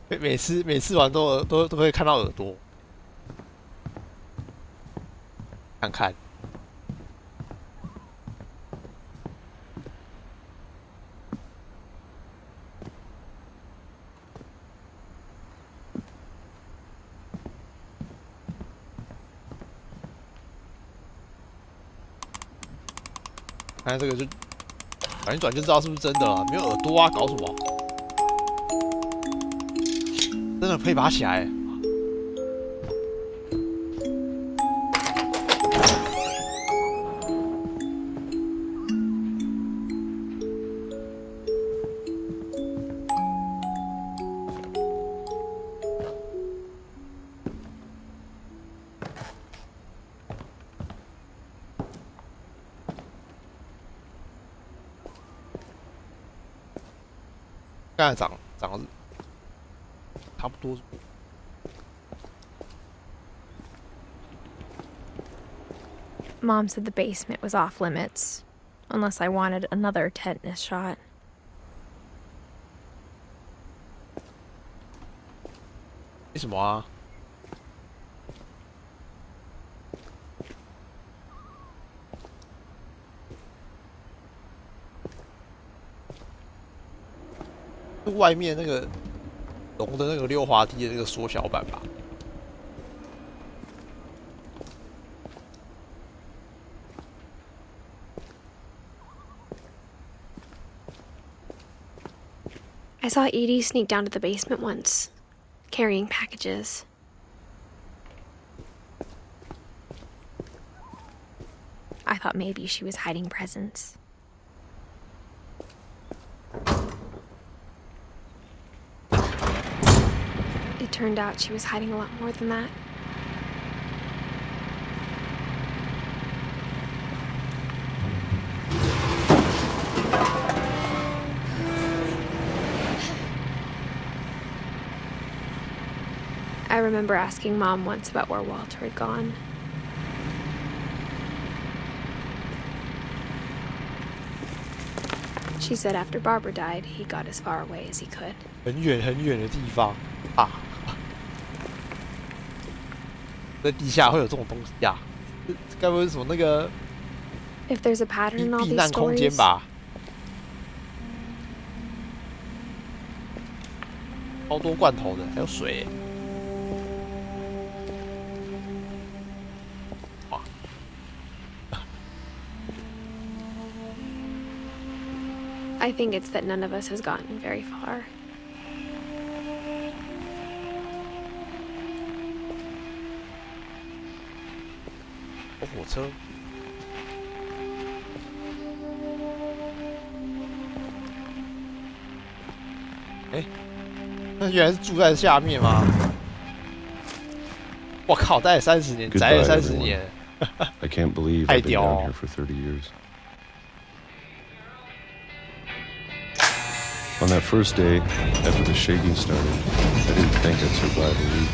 A: 每次玩都会看到耳朵，看看。看这个就转一转就知道是不是真的了，没有耳朵啊，搞什么？真的可以拔起来。刚才长得差不多。
B: Mom said the basement was off limits, unless I wanted another tetanus shot.
A: 为什么啊？外面那个龙的那个溜滑梯的那个缩小版吧。
B: I saw Edie sneak down to the basement once, carrying packages. I thought maybe she was hiding presents. It turned out she was hiding a lot more than that. I remember asking Mom once about where Walter had gone. She said after Barbara died, he got as far away as he could.
A: 很远很远的地方啊，在地下会有这种东西啊？这该不会是什么那个
B: If there's a pattern in all
A: 避
B: these
A: 难空间
B: stories,
A: 吧？超多罐头的，还有水。哇！
B: I think it's that none of us has gotten very far.
A: 有火车。哎，那原来是住在下面吗？我靠，待了30年，宅了30年。
I: I can't believe I've been down here for 30 years. On that first day, after the shaking started, I didn't think I'd survive a week.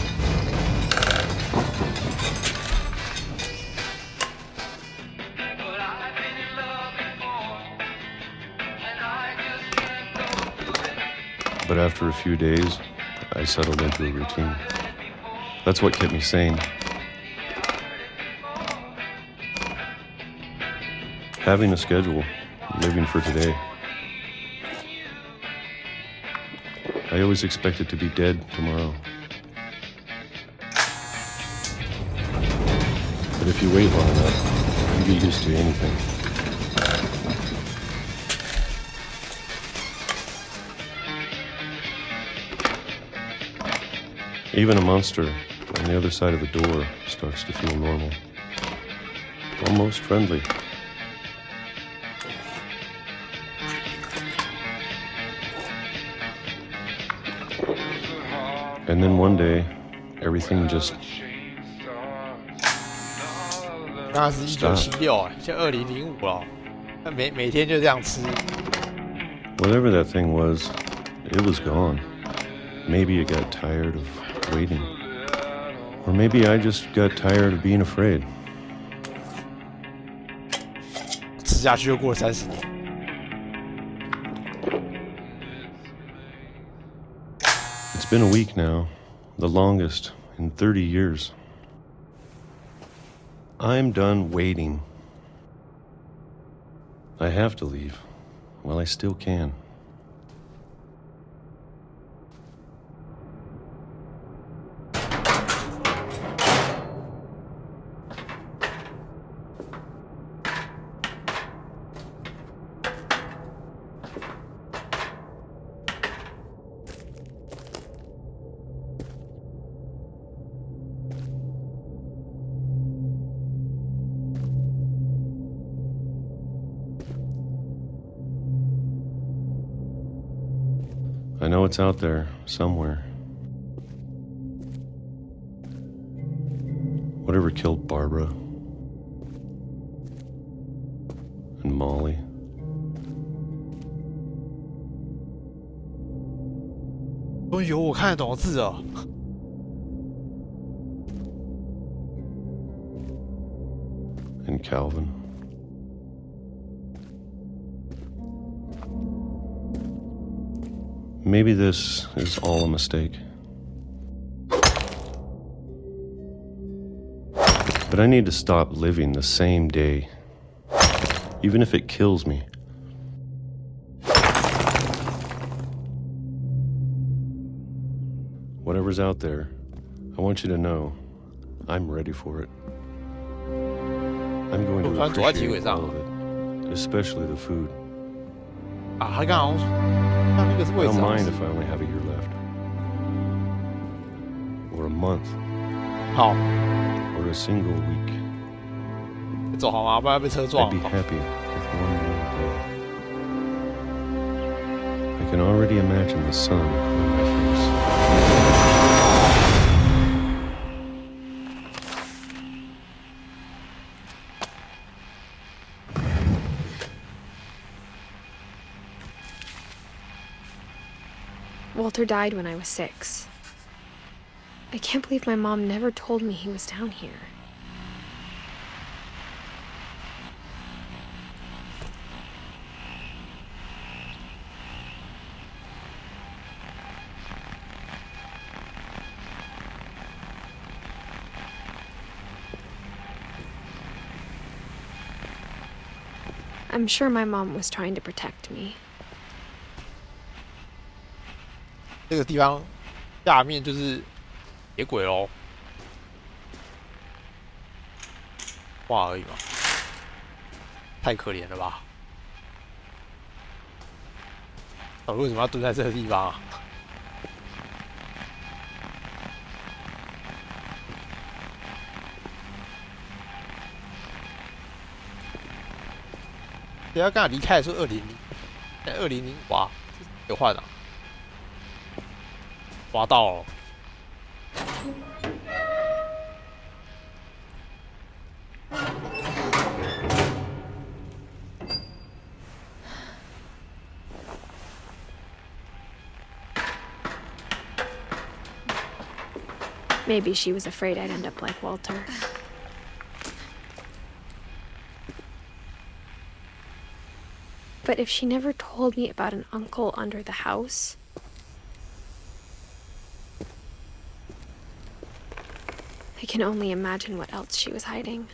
I: But after a few days, I settled into a routine. That's what kept me sane. Having a schedule, living for today. I always expected to be dead tomorrow. But if you wait long enough, you get used to anything. Even a monster on the other side of the door starts to feel normal. Almost friendly. And then one day, everything just
A: 那是1976，现在2005了，那每天就这样吃。
I: Whatever that thing was, it was gone. Maybe it got tired of waiting. Or maybe I just got tired of being afraid.
A: 吃下去又过了30年。
I: It's been a week now, the longest in 30 years. I'm done waiting. I have to leave while I still can. know it's out there somewhere. Whatever killed Barbara and Molly. And Calvin. Maybe this is all a mistake. But I need to stop living the same day, even if it kills me. Whatever's out there, I want you to know I'm ready for it. I'm going to appreciate all of it, especially the food. I don't mind if I only have a year left. Or a month. Or a single week. I'd be happy with one more day. I can already imagine the sun on my face.
B: Walter died when I was 6. I can't believe my mom never told me he was down here. I'm sure my mom was trying to protect me.
A: 这个地方下面就是野鬼喽，画而已嘛，太可怜了吧？为什么要蹲在这个地方啊？人家刚才离开的时候2000，现在2000哇，有换了。 滑到了。
B: Maybe she was afraid I'd end up like Walter. But if she never told me about an uncle under the house, I can only imagine what else she was hiding.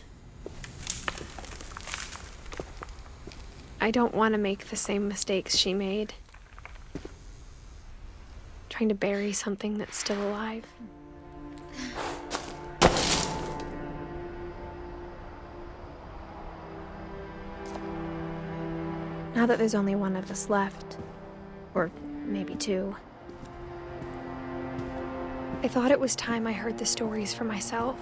B: I don't want to make the same mistakes she made. Trying to bury something that's still alive. Now that there's only one of us left, or maybe 2, I thought it was time I heard the stories for myself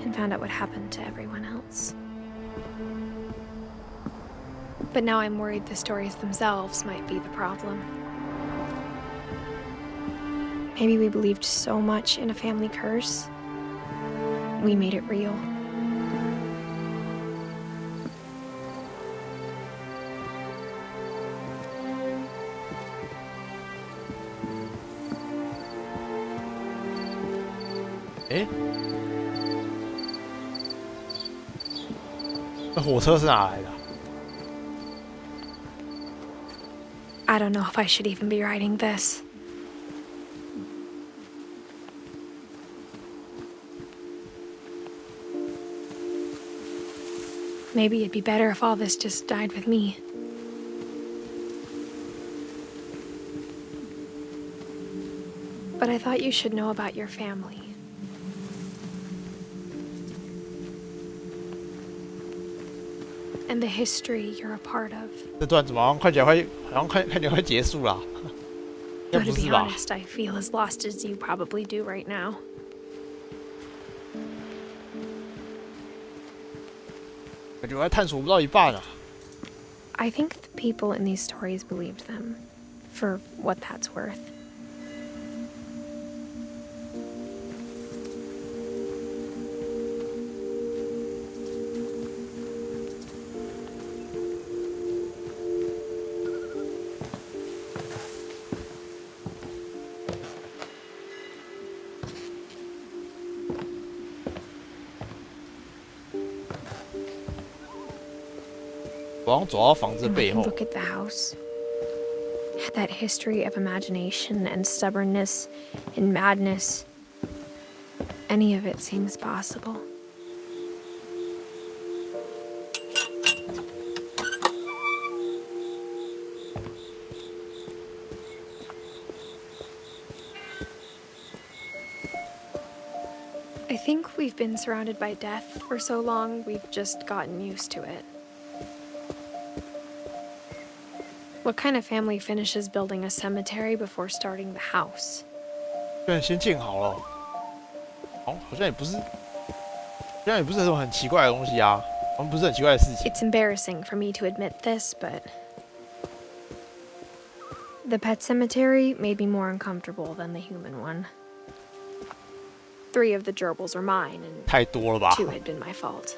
B: and found out what happened to everyone else. But now I'm worried the stories themselves might be the problem. Maybe we believed so much in a family curse, we made it real.
A: Eh? 那火车是哪来的？
B: I don't know if I should even be writing this. Maybe it'd be better if all this just died with me. But I thought you should know about your family. And the history you're a part of.
A: 这段怎么好像看起来快结束了？应该
B: Though
A: 不
B: to
A: 是
B: be
A: 吧？
B: honest, I feel as lost as you probably do right now.
A: 感觉我还探索不到一半啊！
B: I think the people in these stories believed them, for what that's worth.
A: Look
B: at the house. Had that history of imagination and stubbornness and madness. Any of it seems possible. I think we've been surrounded by death for so long, we've just gotten used to it. What kind of family finishes building a cemetery before starting the house?
A: 先建好了，好像也不是什么很奇怪的东西啊，好像不是很奇怪的事情。
B: It's embarrassing for me to admit this, but the pet cemetery made me more uncomfortable than the human one. 3 of the gerbils were mine, and
A: 太多了吧
B: 2 had been my fault.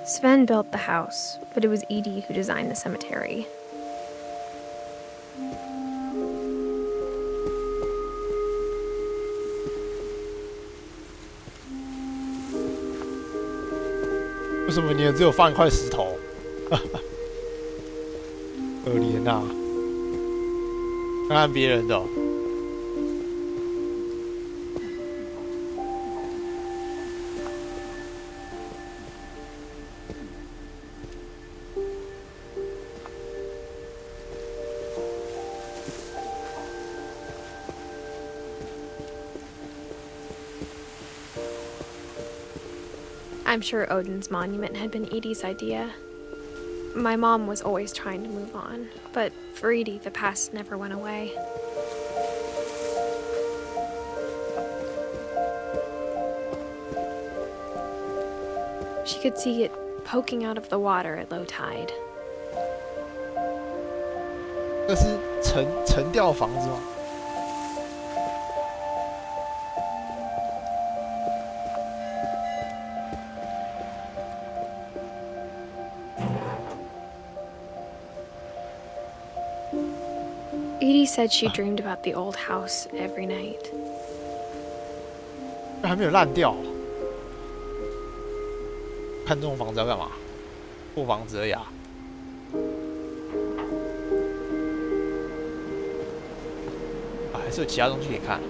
B: Sven built the house, but it was Edie who designed the cemetery.
A: Why 你只有放一块石头？可怜啊！看看别人的。
B: I'm sure Odin's monument had been Edie's idea. My mom was always trying to move on, but for Edie, the past never went away. She could see it poking out of the water at low tide.
A: 这是沉掉的房子吗？
B: Edie said she dreamed about the old house every night.
A: 还没有烂掉。看这种房子要干嘛？破房子而已啊。还是有其他东西可以看。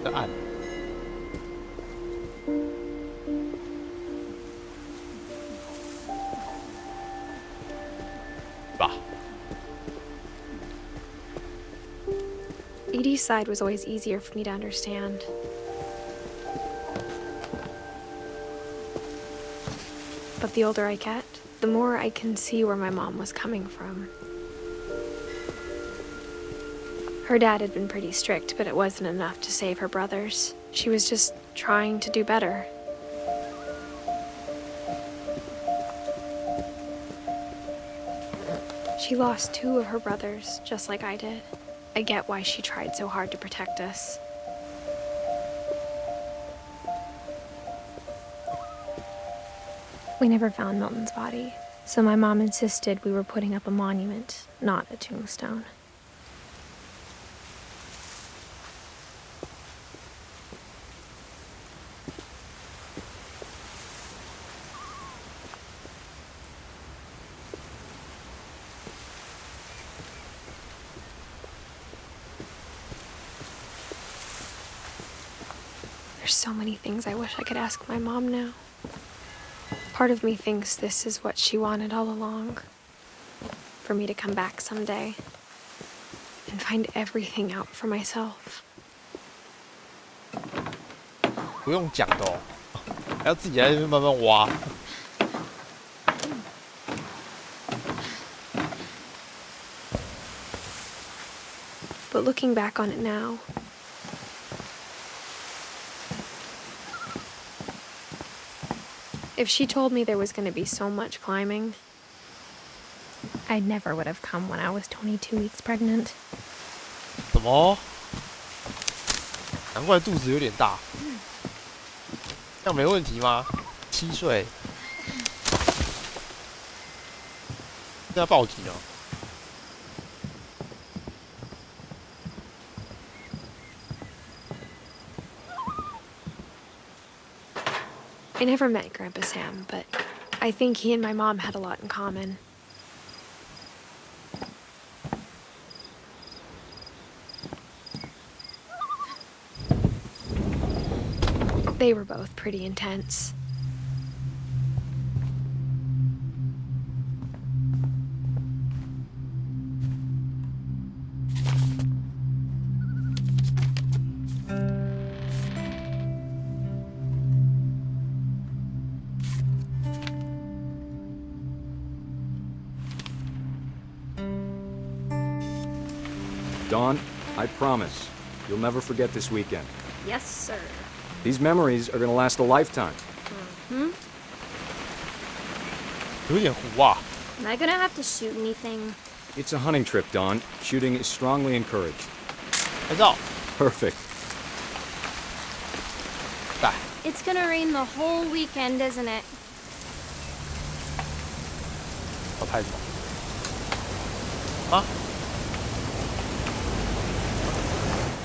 A: 在暗。吧。
B: Edie's side was always easier for me to understand. But the older I get, the more I can see where my mom was coming from. Her dad had been pretty strict, but it wasn't enough to save her brothers. She was just trying to do better. She lost 2 of her brothers, just like I did. I get why she tried so hard to protect us. We never found Milton's body, so my mom insisted we were putting up a monument, not a tombstone. There's so many things I wish I could ask my mom now. Part of me thinks this is what she wanted all along. For me to come back someday and find everything out for myself.
A: 不用讲的哦，还要自己在那边慢慢挖。
B: But looking back on it now, if she told me there was going to be so much climbing, I never would have come when I was 22 weeks pregnant.
A: 怎么？难怪肚子有点大。这样没问题吗？7岁，这要报警哦。
B: I never met Grandpa Sam, but I think he and my mom had a lot in common. They were both pretty intense.
J: Dawn, I promise, you'll never forget this weekend.
D: Yes, sir.
J: These memories are gonna last a lifetime.
A: 有点糊啊。
K: Am I gonna have to shoot anything?
J: It's a hunting trip, Dawn. Shooting is strongly encouraged.
A: 拍照。
J: Perfect.
A: 来，
K: It's gonna rain the whole weekend, isn't it?
A: 我拍什么？啊？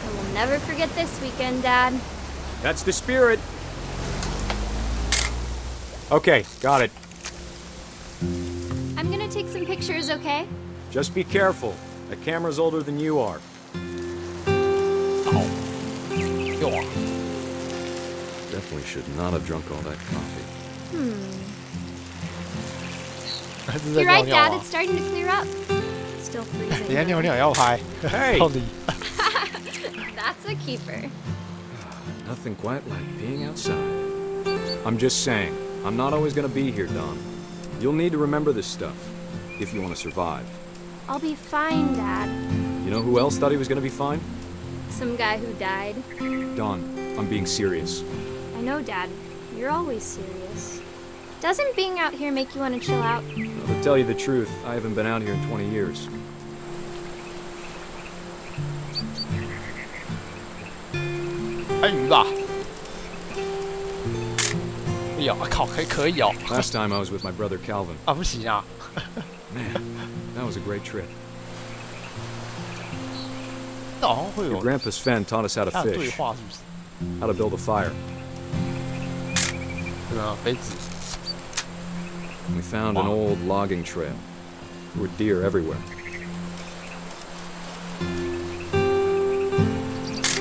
K: I will never forget this weekend, Dad.
J: That's the spirit. Okay, got it.
K: I'm gonna take some pictures, okay?
J: Just be careful. That camera's older than you are.
A: 好。有啊。
I: Definitely should not have drunk all that coffee.
K: You're right, Dad. It's starting to clear up. Still freezing.
A: 等一下尿尿也要拍。
J: Hey!
A: 到底。
K: That's a keeper.
J: Nothing quite like being outside. I'm just saying, I'm not always gonna be here, Dawn. You'll need to remember this stuff, if you want to survive.
K: I'll be fine, Dad.
J: You know who else thought he was gonna be fine?
K: Some guy who died.
J: Dawn, I'm being serious.
K: I know, Dad. You're always serious. Doesn't being out here make you want to chill out?
J: Well, to tell you the truth, I haven't been out here in 20 years.
A: 拍鱼吧。哎呀，靠，可以哦。
J: Last time I was with my brother Calvin.
A: 啊，不行啊。
J: Man, that was a great trip.
A: 这好像会
J: Your
A: 有。
J: grandpa's Fen taught us how to
A: 他有对
J: fish,
A: 话是不是？
J: how to build a fire.
A: 对啊，杯子。
J: We found an old logging trail. There were deer everywhere.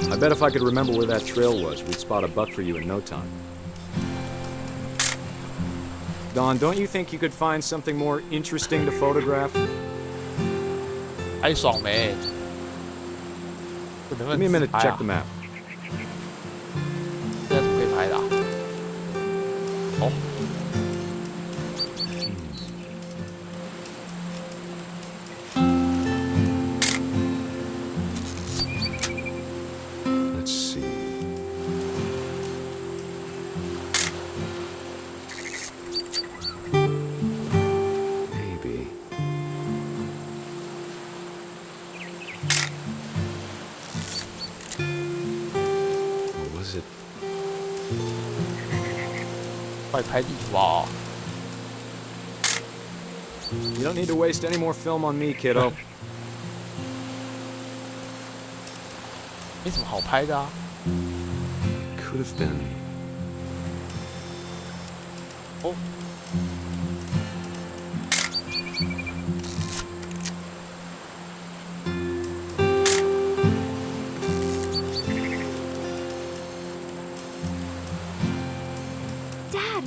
J: I bet if I could remember where that trail was, we'd spot a buck for you in no time. Dawn, don't you think you could find something more interesting to photograph?
A: 还爽没？
J: Give me a minute to check the map.
A: 这怎么可以拍的啊？哦。
J: Let's see. Maybe. Or was it?
A: 快拍地图啊！
J: You don't need to waste any more film on me, kiddo.
A: 没什么好拍的啊。
J: Could have been.
A: 哦。
K: Dad!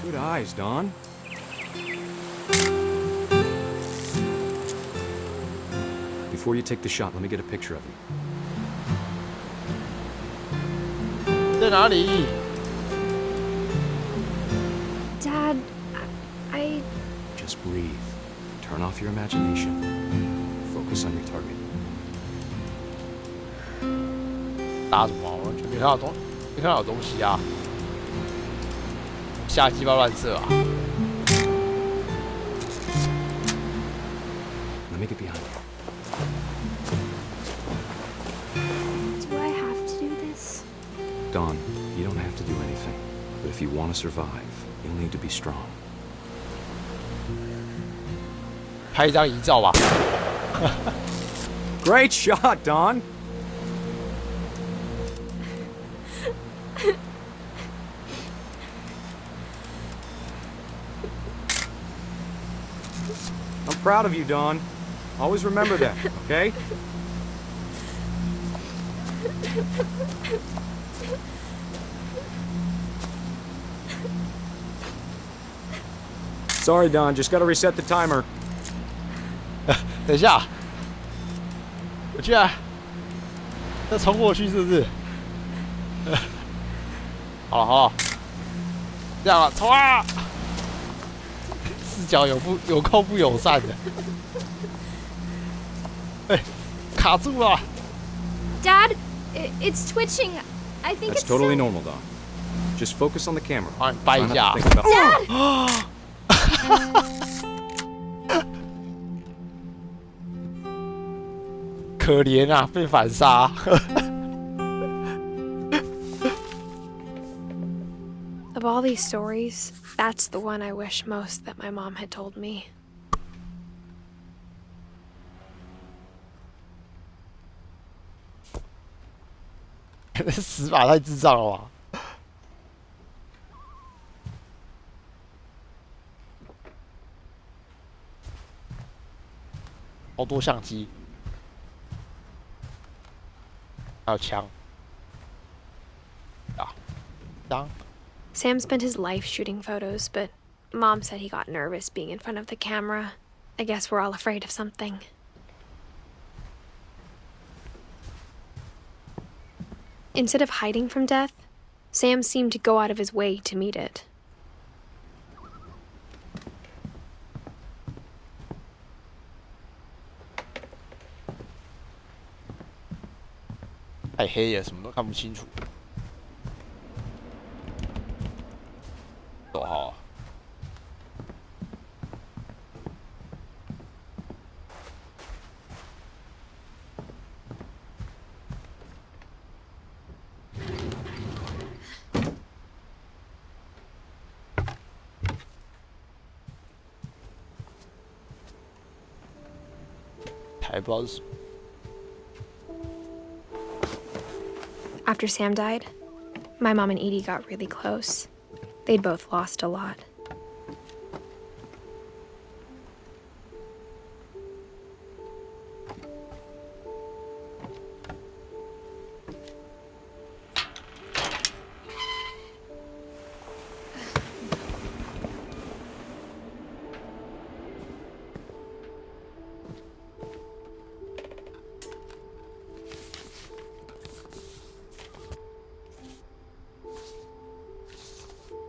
J: Good eyes, Dawn. Before you take the shot, let me get a picture of you.
A: 在哪里？
B: Dad, I...
J: Just breathe. Turn off your imagination. Focus on your target.
A: 打什么？我完全没看到没看到有东西啊！瞎鸡巴乱射啊！
J: Let me get behind you.
K: Do I have to do this?
J: Dawn, you don't have to do anything. But if you want to survive, you'll need to be strong.
A: 拍一张遗照吧。
J: Great shot, Dawn. I'm proud of you, Dawn. Always remember that, okay? Sorry, Dawn. Just gotta reset the timer.
A: 等一下，我居然要冲过去，是不是？好了好了，这样了，冲啊！视角有够不友善的。哎，卡住了。
K: Dad, it's twitching. I think
J: That's
K: it's
J: totally normal, Dawn. Just focus on the camera.
A: 帮你掰一下。
K: Dad!
A: 可怜啊，被反杀。
B: Of all these stories, that's the one I wish most that my mom had told me.
A: 死法太智障了吧！好多相机，还有枪。啊，枪。
B: Sam spent his life shooting photos, but Mom said he got nervous being in front of the camera. I guess we're all afraid of something. Instead of hiding from death, Sam seemed to go out of his way to meet it.
A: 太黑了，什么都看不清楚。走好。 还不知道是什么。
B: After Sam died, my mom and Edie got really close. They'd both lost a lot.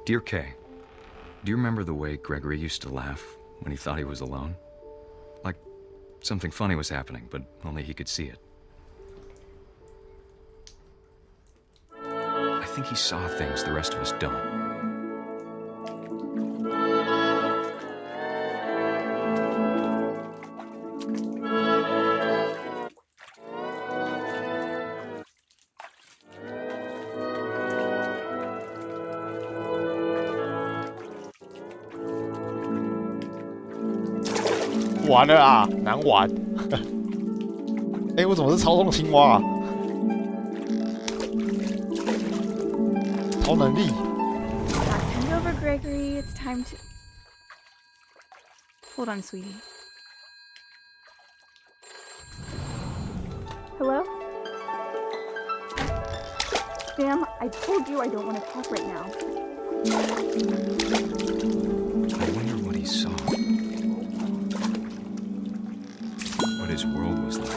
J: Dear Kay, do you remember the way Gregory used to laugh when he thought he was alone? Like something funny was happening, but only he could see it. I think he saw things the rest of us don't.
A: "完了啊，难玩！哎、我怎么是操纵青蛙啊？超能力！
L: Hand over, Gregory. It's time to. Hold on, sweetie. Hello? Sam, I told you I don't want to talk right now.
J: I wonder what he saw. What his world was like.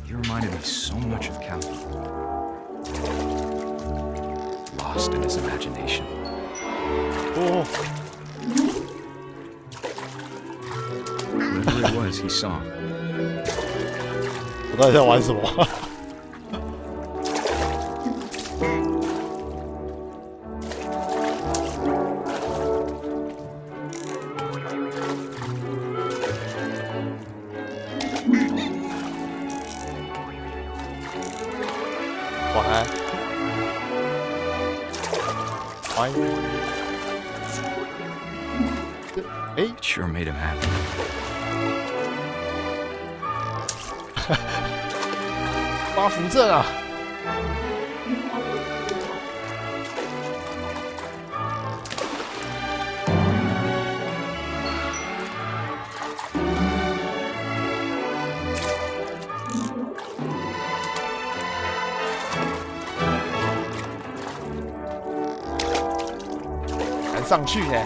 J: You reminded me so much of Calvin. Lost in his imagination.
A: 哦，
J: Whatever it was he saw.
A: 我到底在玩什么？晚安。晚安。哎
J: It sure made him happy.
A: 八扶正啊！还上去呢。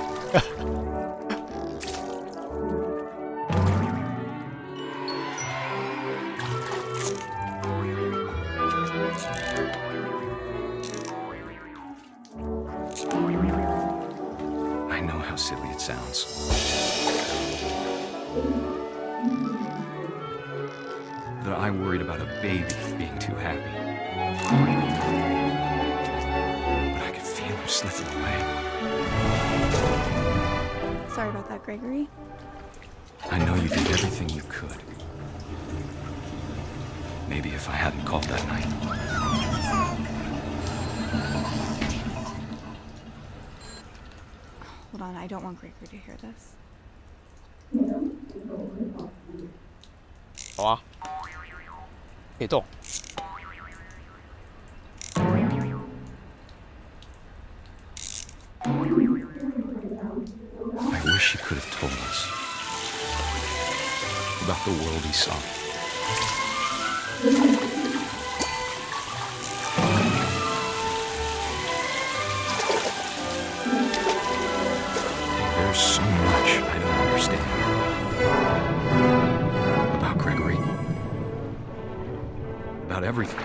J: I know how silly it sounds. That I worried about a baby being too happy. But I could feel him slipping away.
D: Sorry about that, Gregory.
J: I know you did everything you could. Maybe if I hadn't called that night.
D: Hold on, I don't want Gregory to hear this.
A: 好啊，可以动。
J: I wish he could have told us about the world he saw. There's so much I don't understand about Gregory, about everything.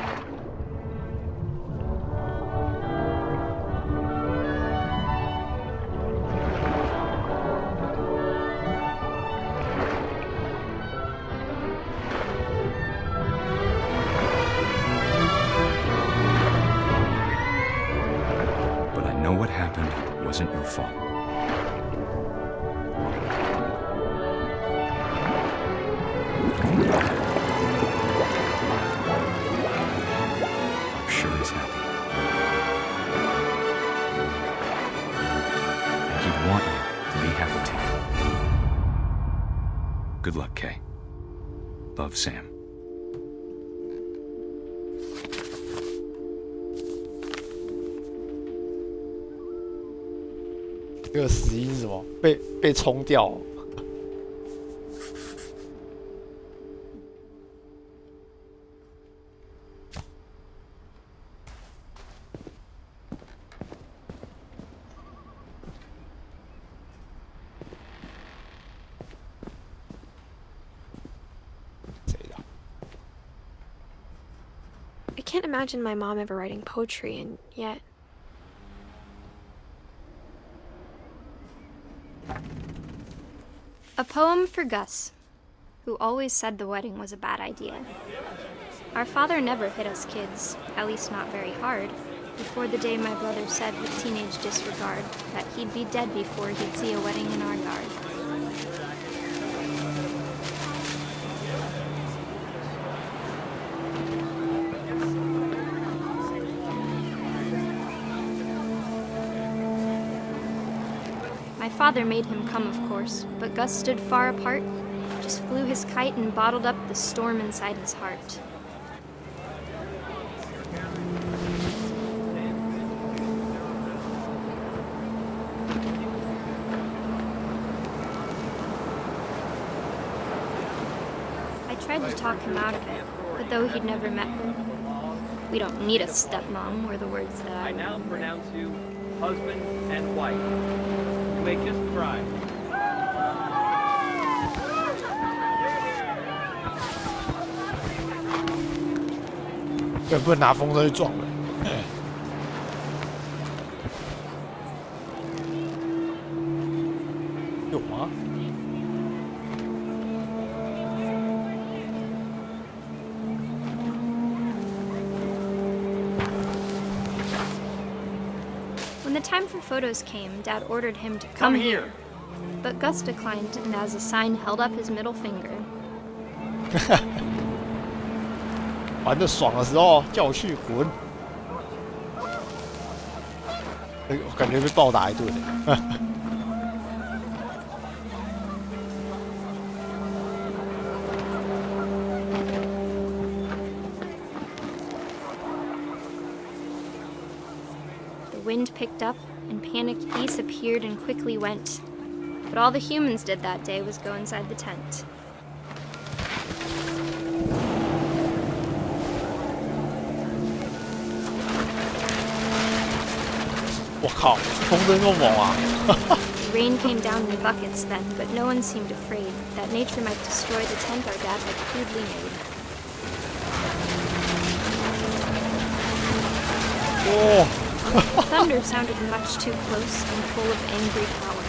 J: But I know what happened wasn't your fault. I'm sure he's happy. And he'd want you to be happy too. Good luck, Kay. Love, Sam.
A: 这个死因是什么？被冲掉。谁的？
B: I can't imagine my mom ever writing poetry, and yet.
K: A poem for Gus, who always said the wedding was a bad idea. Our father never hit us kids, at least not very hard, before the day my brother said with teenage disregard that he'd be dead before he'd see a wedding in our yard. My father made him come, of course, but Gus stood far apart, just flew his kite and bottled up the storm inside his heart. I tried to talk him out of it, but though he'd never met her, we don't need a stepmom, were the words that I
M: now pronounce you husband and wife. You may kiss the bride.
A: 根本不能拿风车去撞人。
K: time for photos came, Dad ordered him to come here. But Gus declined and as a sign held up his middle finger.
A: 玩得爽的时候叫我去滚，我感觉被暴打一顿。
K: The wind picked up and panicked geese appeared and quickly went. But all the humans did that day was go inside the tent.
A: 我靠，风真那么猛啊！
K: Rain came down in buckets then, but no one seemed afraid that nature might destroy the tent our dad had crudely made. Thunder sounded much too close and full of angry power.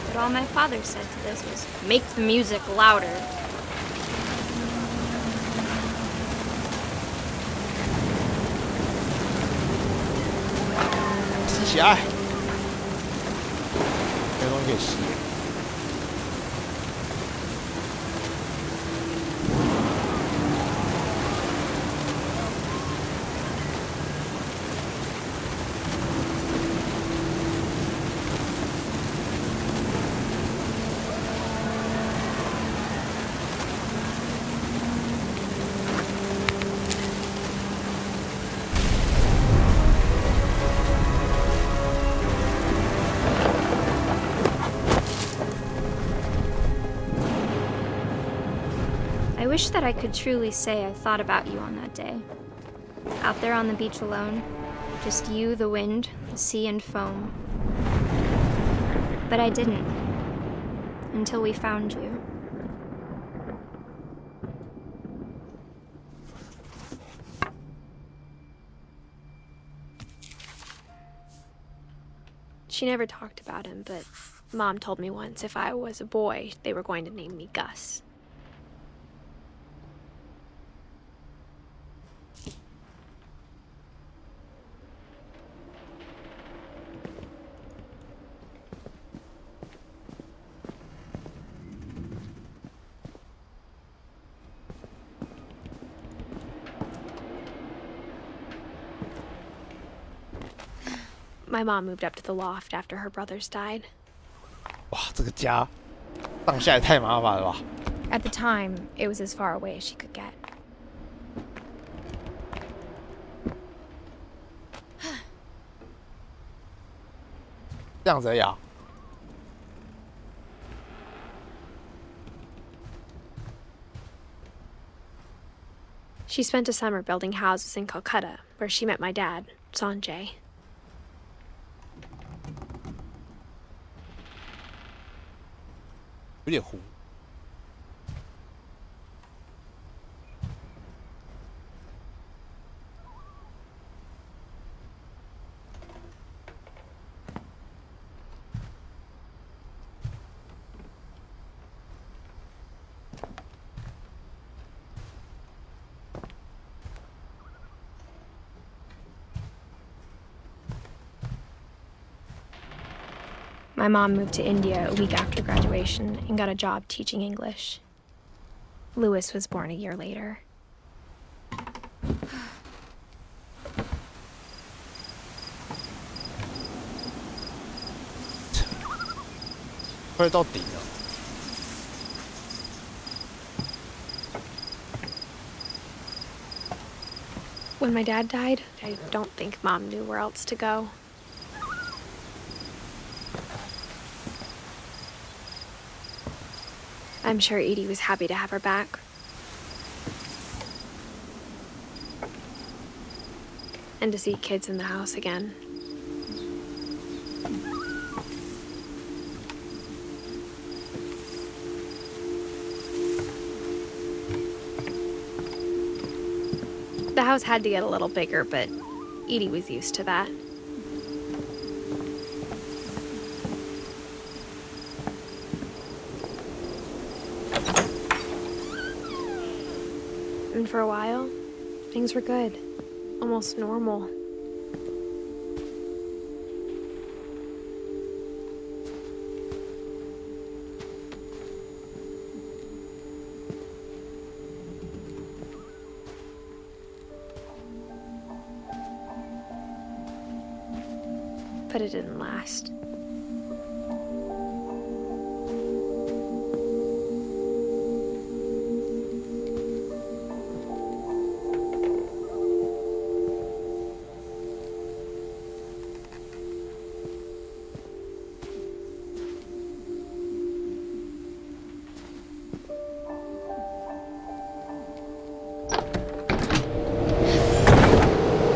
K: But all my father said to this was, "Make the music louder."
A: 吸起来，没有东西可以吸。
K: I wish that I could truly say I thought about you on that day. Out there on the beach alone, just you, the wind, the sea, and foam. But I didn't, until we found you.
B: She never talked about him, but Mom told me once if I was a boy, they were going to name me Gus. My mom moved up to the loft after her brothers died.
A: 哇，这个家上下也太麻烦了吧！
B: At the time, it was as far away as she could get.
A: 这样子而已啊。
B: She spent a summer building houses in Calcutta, where she met my dad, Sanjay.
A: 有点糊。
B: My mom moved to India a week after graduation and got a job teaching English. Louis was born a year later.
A: 快到顶了。
B: When my dad died, I don't think Mom knew where else to go. I'm sure Edie was happy to have her back. And to see kids in the house again. The house had to get a little bigger, but Edie was used to that. And for a while, things were good. Almost normal. but it didn't last.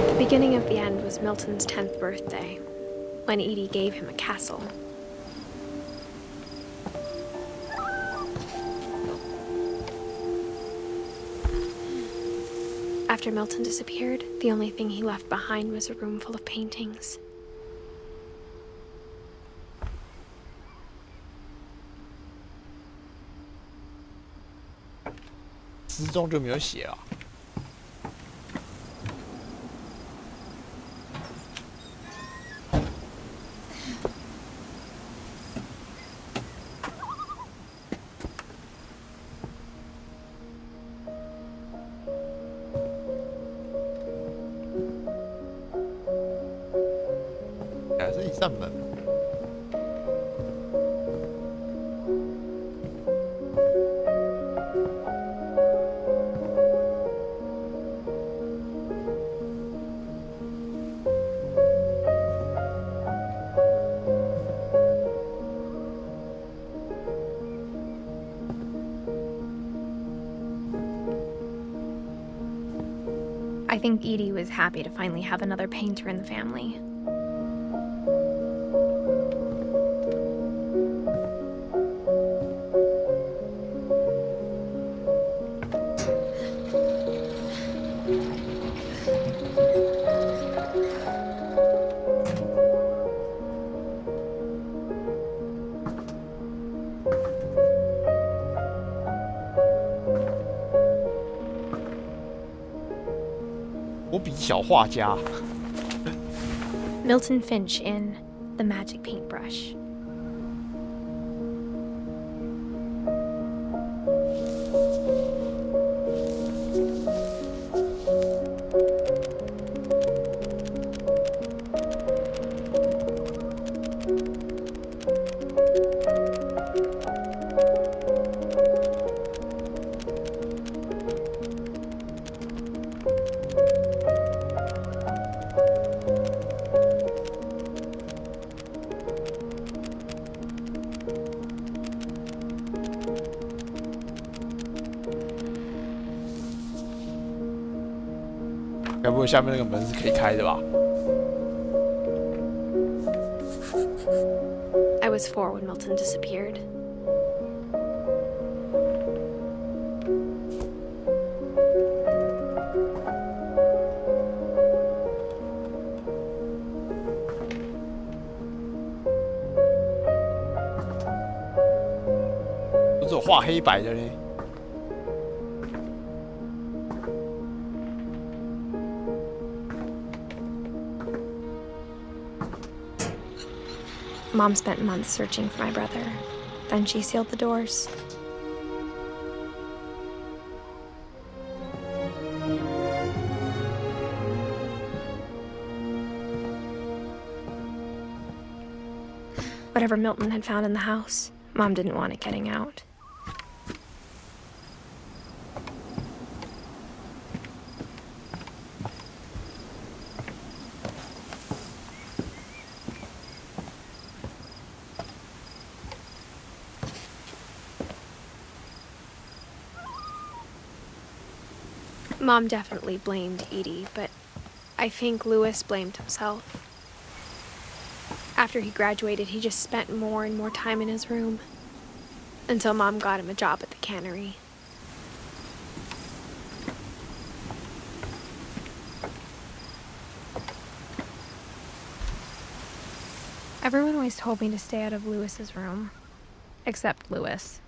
B: The beginning of the end was Milton's 10th birthday, when Edie gave him a castle. After Milton disappeared, the only thing he left behind was a room full of paintings.
A: 诗中就没有写啊。还是一扇门。
B: I think Edie was happy to finally have another painter in the family. Milton Finch in The Magic Paintbrush. I was 4 when Milton disappeared. Mom spent months searching for my brother. Then she sealed the doors. Whatever Milton had found in the house, Mom didn't want it getting out. Mom definitely blamed Edie, but I think Louis blamed himself. After he graduated, he just spent more and more time in his room, until Mom got him a job at the cannery. Everyone always told me to stay out of Louis's room, except Louis.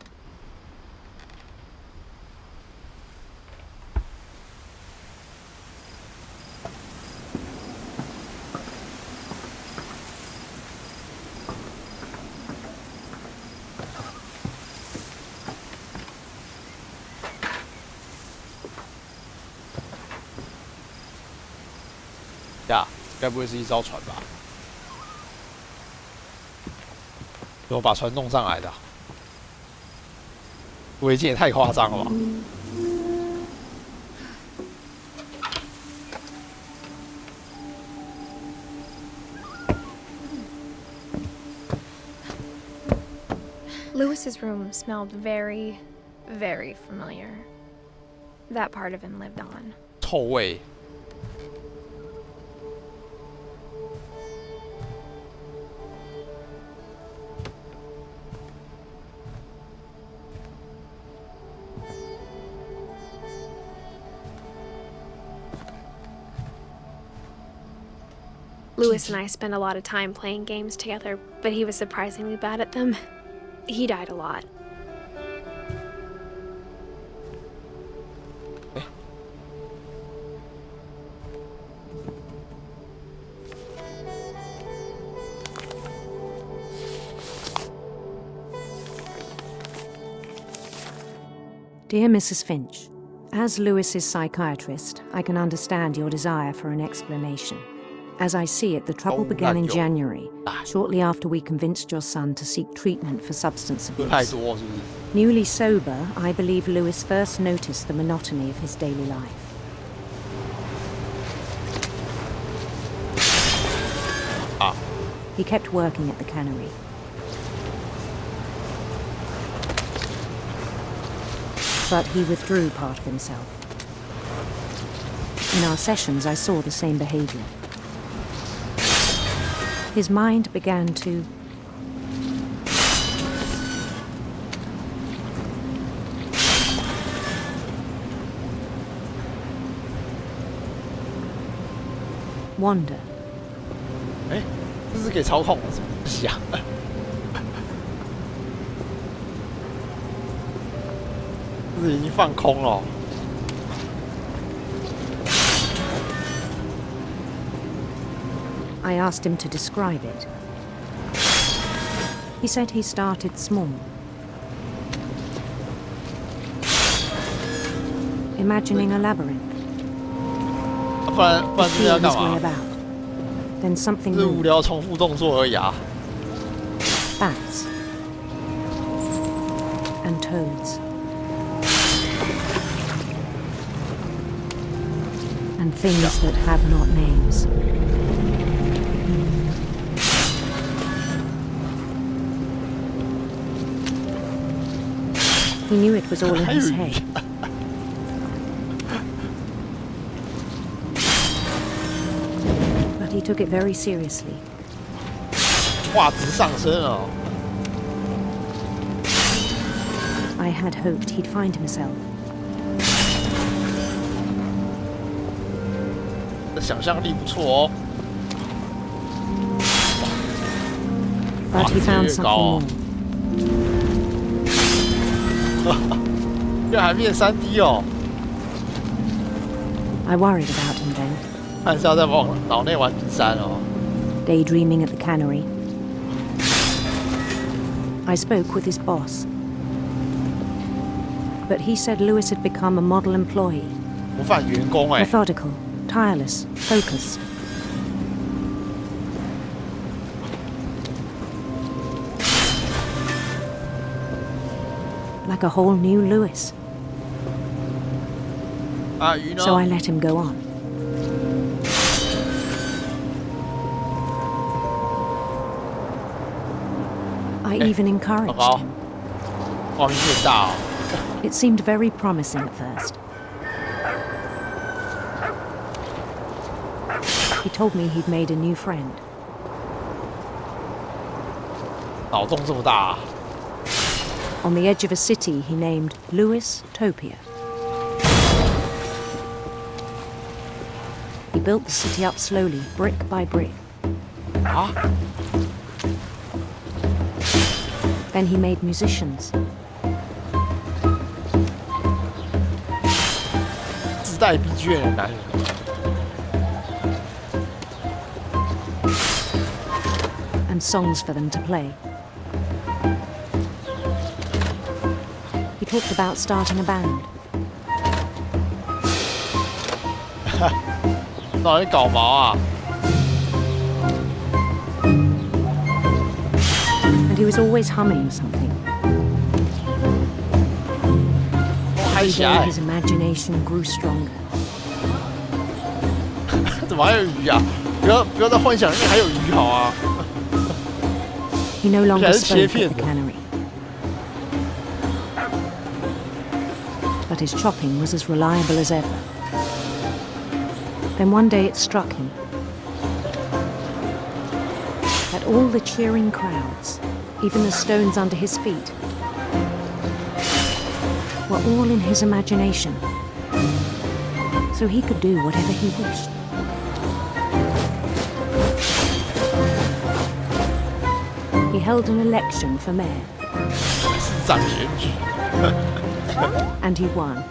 A: 我把船弄上来的、啊，违建也太夸张了吧！
B: Lewis's room smelled very, very familiar. That part of him lived on.
A: 臭味。
B: Lewis and I spent a lot of time playing games together, but he was surprisingly bad at them. He died a lot.
N: Dear Mrs. Finch, as Lewis's psychiatrist, I can understand your desire for an explanation. As I see it, the trouble began in January, shortly after we convinced your son to seek treatment for substance abuse. Newly sober, I believe Lewis first noticed the monotony of his daily life. He kept working at the cannery. But he withdrew part of himself. In our sessions, I saw the same behavior. His mind began to wander.
A: 哎，这是可以操控的，什么东西啊？这是已经放空了。
N: I asked him to describe it. He said he started small. Imagining a labyrinth. He feeled his way about. Then something moved.
A: 无聊重复动作而已啊。
N: Bats. And toads. And things that have not names. He knew it was all in his head. But he took it very seriously.
A: 画质上升了。
N: I had hoped he'd find himself.
A: 这想象力不错哦。
N: But he found something more.
A: 这还变3D 哦。
N: I worried about him then.
A: 看是要在往脑内玩冰山哦。
N: Daydreaming at the cannery. I spoke with his boss. But he said Lewis had become a model employee.
A: 模范员工哎。
N: Methodical, tireless, focused. Like a whole new Lewis. So I let him go on. I even encouraged him. It seemed very promising at first. He told me he'd made a new friend.
A: 脑洞这么大啊。
N: On the edge of a city he named Lewis Topia. He built the city up slowly, brick by brick. Then he made musicians.
A: 自带 BGM 的男人。
N: And songs for them to play. He talked about starting a band.
A: 到底搞毛啊？
N: And and he was always humming something. Every day his imagination grew stronger.
A: 怎么还有鱼啊？不要再幻想里面还有鱼好啊。
N: He no longer spoke at the cannery, but his chopping was as reliable as ever. Then one day it struck him that all the cheering crowds, even the stones under his feet, were all in his imagination, so he could do whatever he wished. He held an election for mayor. And he won.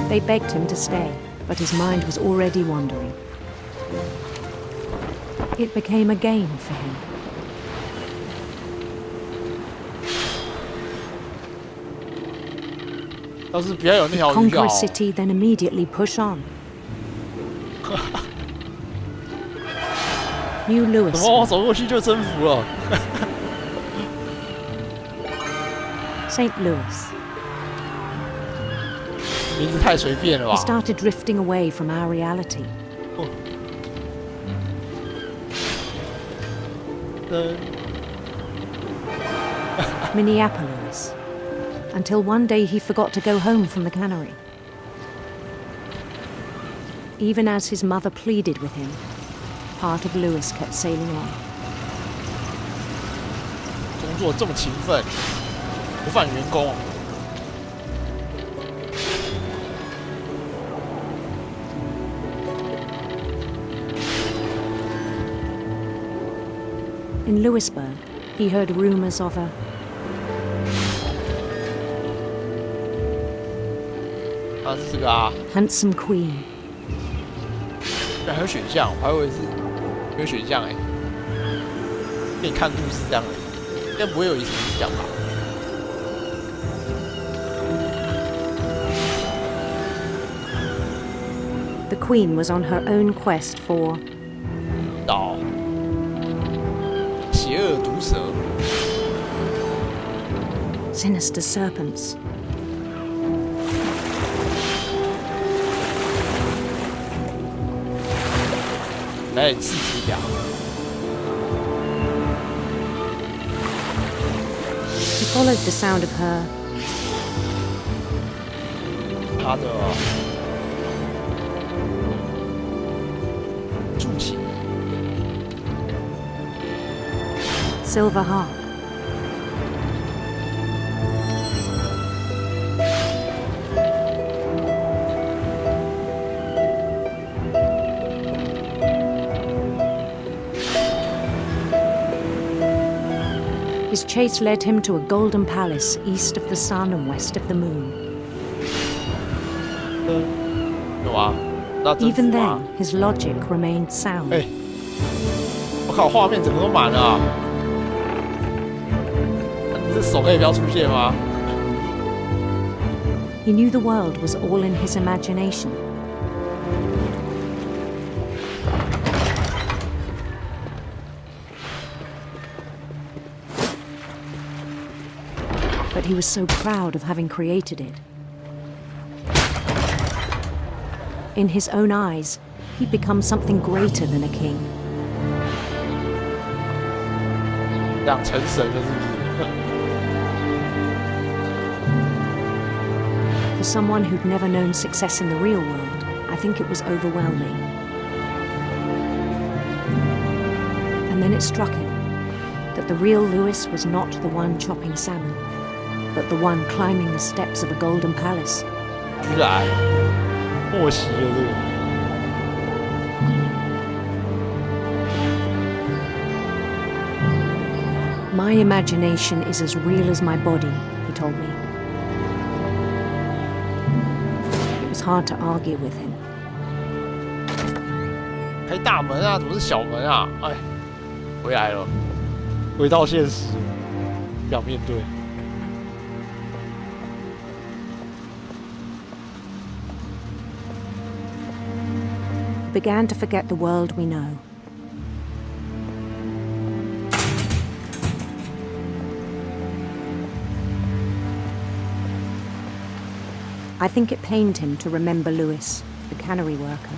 N: They begged him to stay, but his mind was already wandering. It became a game for him. Conquer a city, then immediately push on. New Lewis. St. Louis. We started drifting away from our reality. Minneapolis. Until one day he forgot to go home from the cannery. Even as his mother pleaded with him, part of Lewis kept sailing on.
A: 工作这么勤奋，不犯员工。
N: In Lewisburg, he heard rumors of a handsome queen.
A: 还有选项，我还以为是没有选项哎。给你看故事这样的，应该不会有什么影响吧？
N: The queen was on her own quest for
A: 邪恶毒蛇
N: sinister serpents.
A: He
N: followed the sound of her silver harp. His chase led him to a golden palace east of the sun and west of the moon. Even then, his logic remained sound.
A: 我靠，画面整个都满了啊！你这手可以不要出现吗？
N: He knew the world was all in his imagination. But he was so proud of having created it. In his own eyes, he'd become something greater than a king.
A: 养成神了是不是？
N: For someone who'd never known success in the real world, I think it was overwhelming. And then it struck him that the real Lewis was not the one chopping salmon, but the one climbing the steps of a golden palace.
A: 居然默契了这个。
N: My imagination is as real as my body, he told me. It was hard to argue with him.
A: 开大门啊，怎么是小门啊？哎，回来了，回到现实，不想面对。
N: Began to forget the world we know. I think it pained him to remember Lewis, the cannery worker.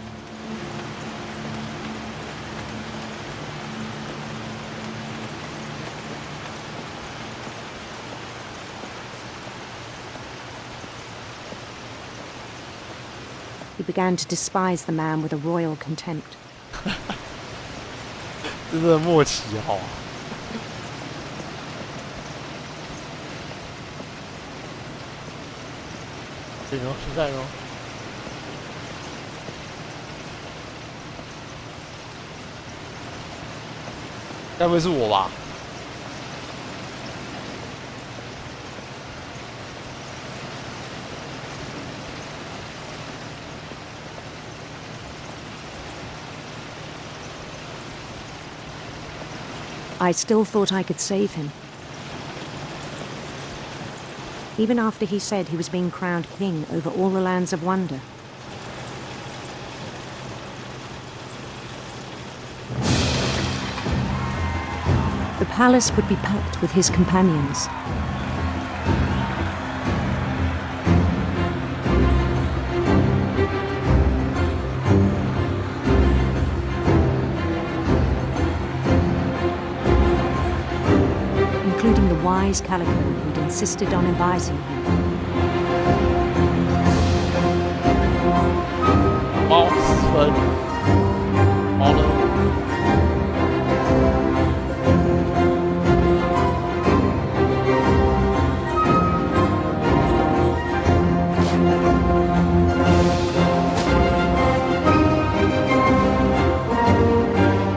N: He began to despise the man with a royal contempt.
A: 真的默契好。对哦，现在哦。该不会是我吧？
N: I still thought I could save him. Even after he said he was being crowned king over all the lands of wonder. The palace would be packed with his companions. Including the wise Calico who'd insisted on advising him.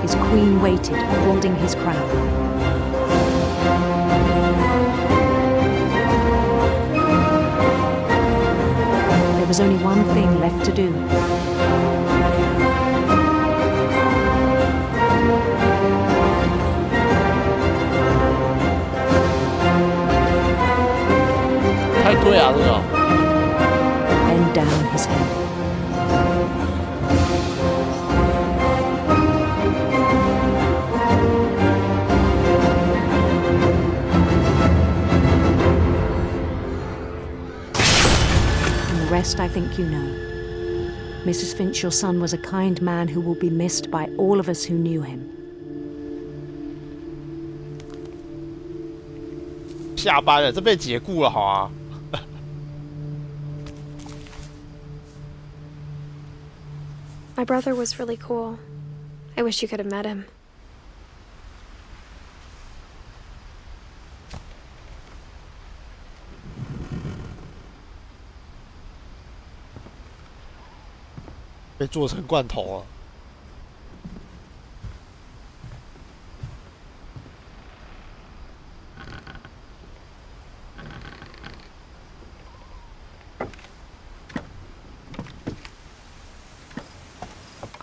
N: His queen waited, holding his crown. There was only one thing left to do. Bend down his head. The rest I think you know. Mrs. Finch, your son was a kind man who will be missed by all of us who knew him.
A: 下班了，这被解雇了，好啊。
B: My brother was really cool. I wish you could have met him.
A: 被做成罐头了。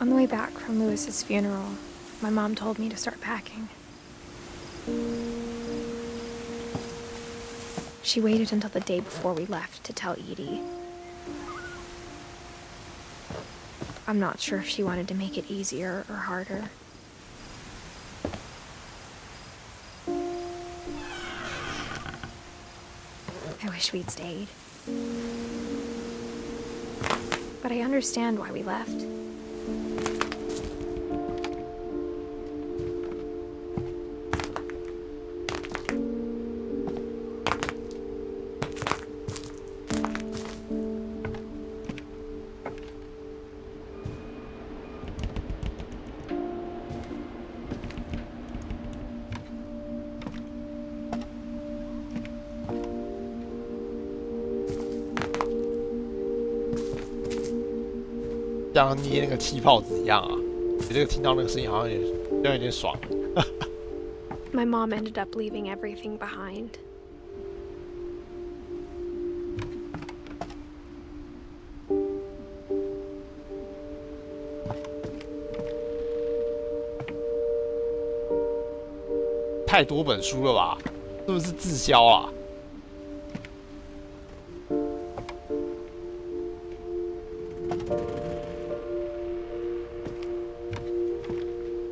B: On the way back from Lewis's funeral, my mom told me to start packing. She waited until the day before we left to tell Edie. I'm not sure if she wanted to make it easier or harder. I wish we'd stayed. But I understand why we left.
A: 像捏那个气泡纸一样啊！你这个听到那个声音好像有点爽。
B: My mom ended up leaving everything behind.
A: “太多本书了吧？是不是滞销啊？”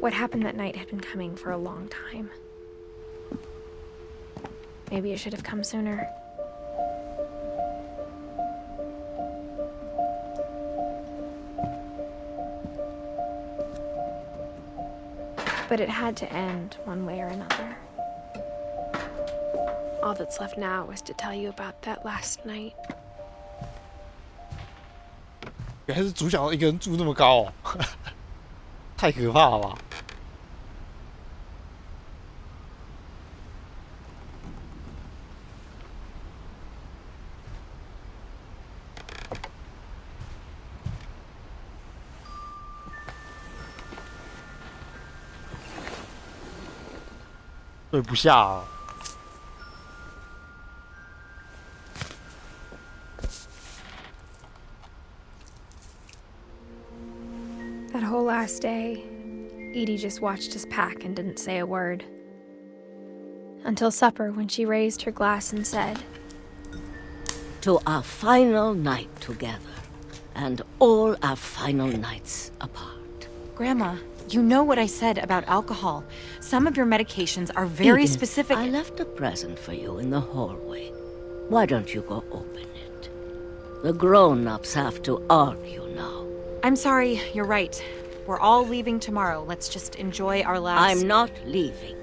B: What happened that night had been coming for a long time. Maybe it should have come sooner. But it had to end one way or another. All that's left now is to tell you about that last night.
A: 原来是主角一个人住那么高哦，太可怕了吧！对不下哦。
B: That whole last day, Edie just watched us pack and didn't say a word. Until supper, when she raised her glass and said,
O: "To our final night together, and all our final nights apart."
P: Grandma, you know what I said about alcohol. Some of your medications are very
O: Edith,
P: specific.
O: I left a present for you in the hallway. Why don't you go open it? The grown-ups have to argue now.
P: I'm sorry, you're right. We're all leaving tomorrow. Let's just enjoy our last...
O: I'm not leaving.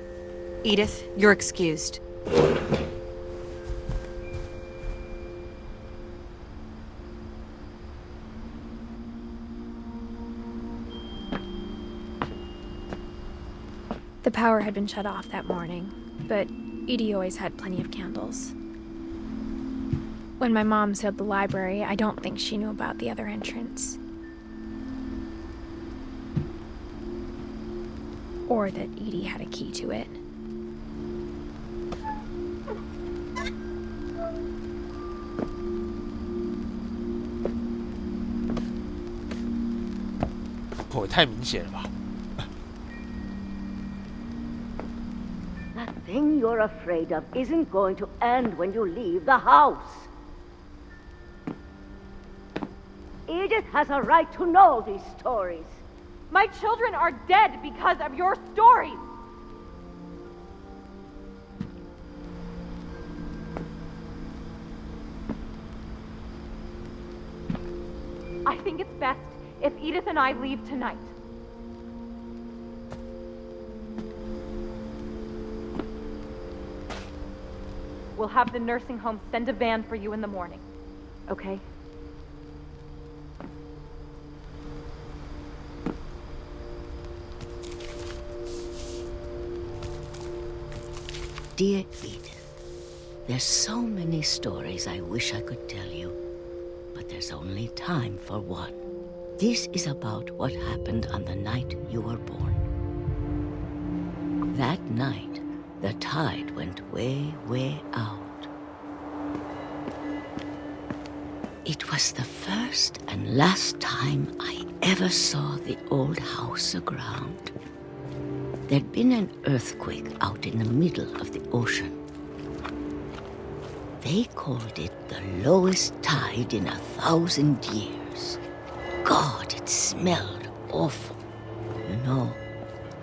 P: Edith, you're excused.
B: The power had been shut off that morning, but Edie always had plenty of candles. When my mom sealed the library, I don't think she knew about the other entrance. Or that Edie had a key to it.
A: Oh, 太明显了吧。
O: That thing you're afraid of isn't going to end when you leave the house. Edith has a right to know these stories.
L: My children are dead because of your stories! I think it's best if Edith and I leave tonight. We'll have the nursing home send a van for you in the morning, okay?
O: Dear Edith, there's so many stories I wish I could tell you, but there's only time for one. This is about what happened on the night you were born. That night, the tide went way, way out. It was the first and last time I ever saw the old house aground. There'd been an earthquake out in the middle of the ocean. They called it the lowest tide in 1,000 years. God, it smelled awful. You know,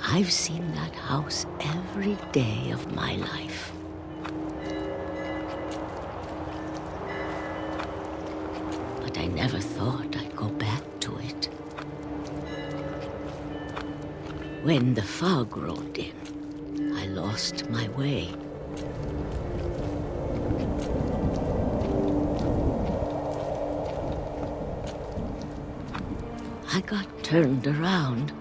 O: I've seen that house every day of my life. But I never thought I'd go back to it. When the fog rolled in, I lost my way. I got turned around.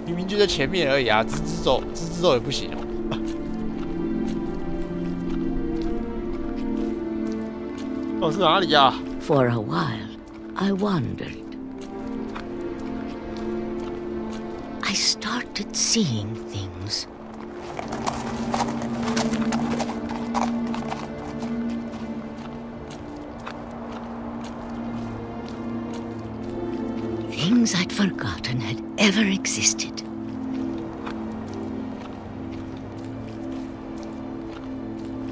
A: 明明就在前面而已啊，直直走也不行哦。哦，是哪里呀？
O: For a while, I wandered. I started seeing things. Things I'd forgotten had ever existed.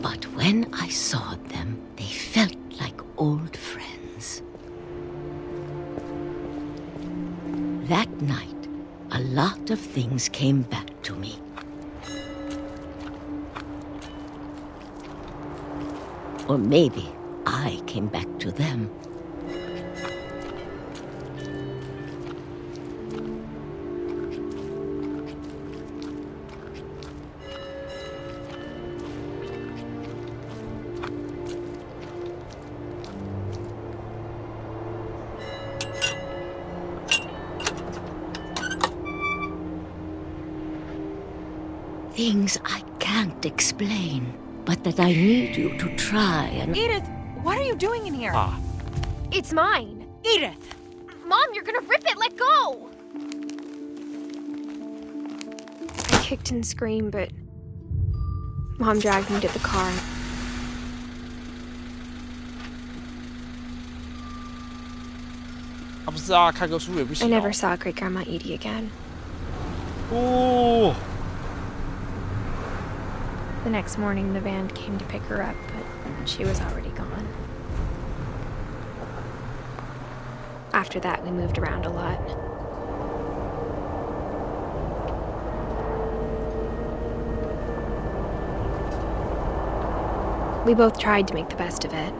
O: But when I saw them, they felt like old friends. That night, a lot of things came back to me. Or maybe I came back to them. things I can't explain, but that I need you to try and...
P: Edith, what are you doing in here?
D: It's mine.
P: Edith!
D: Mom, you're gonna rip it! Let go! I kicked and screamed, but Mom dragged me to the car.
A: I
D: never saw Great Grandma Edie again.
A: Oh.
D: The next morning, the van came to pick her up, but she was already gone. After that, we moved around a lot. We both tried to make the best of it.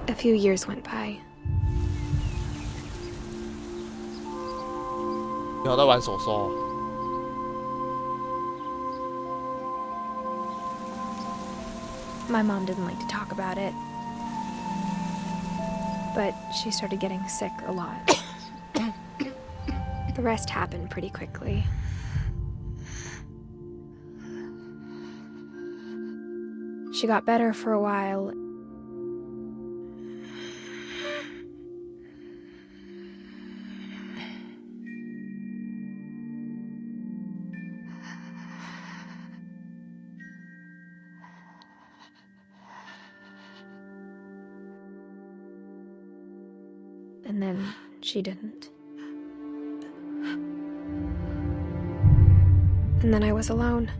D: A few years went by.
A: 有在玩手手。
D: My mom didn't like to talk about it, but she started getting sick a lot. The rest happened pretty quickly. She got better for a while. And then she didn't. And then I was alone.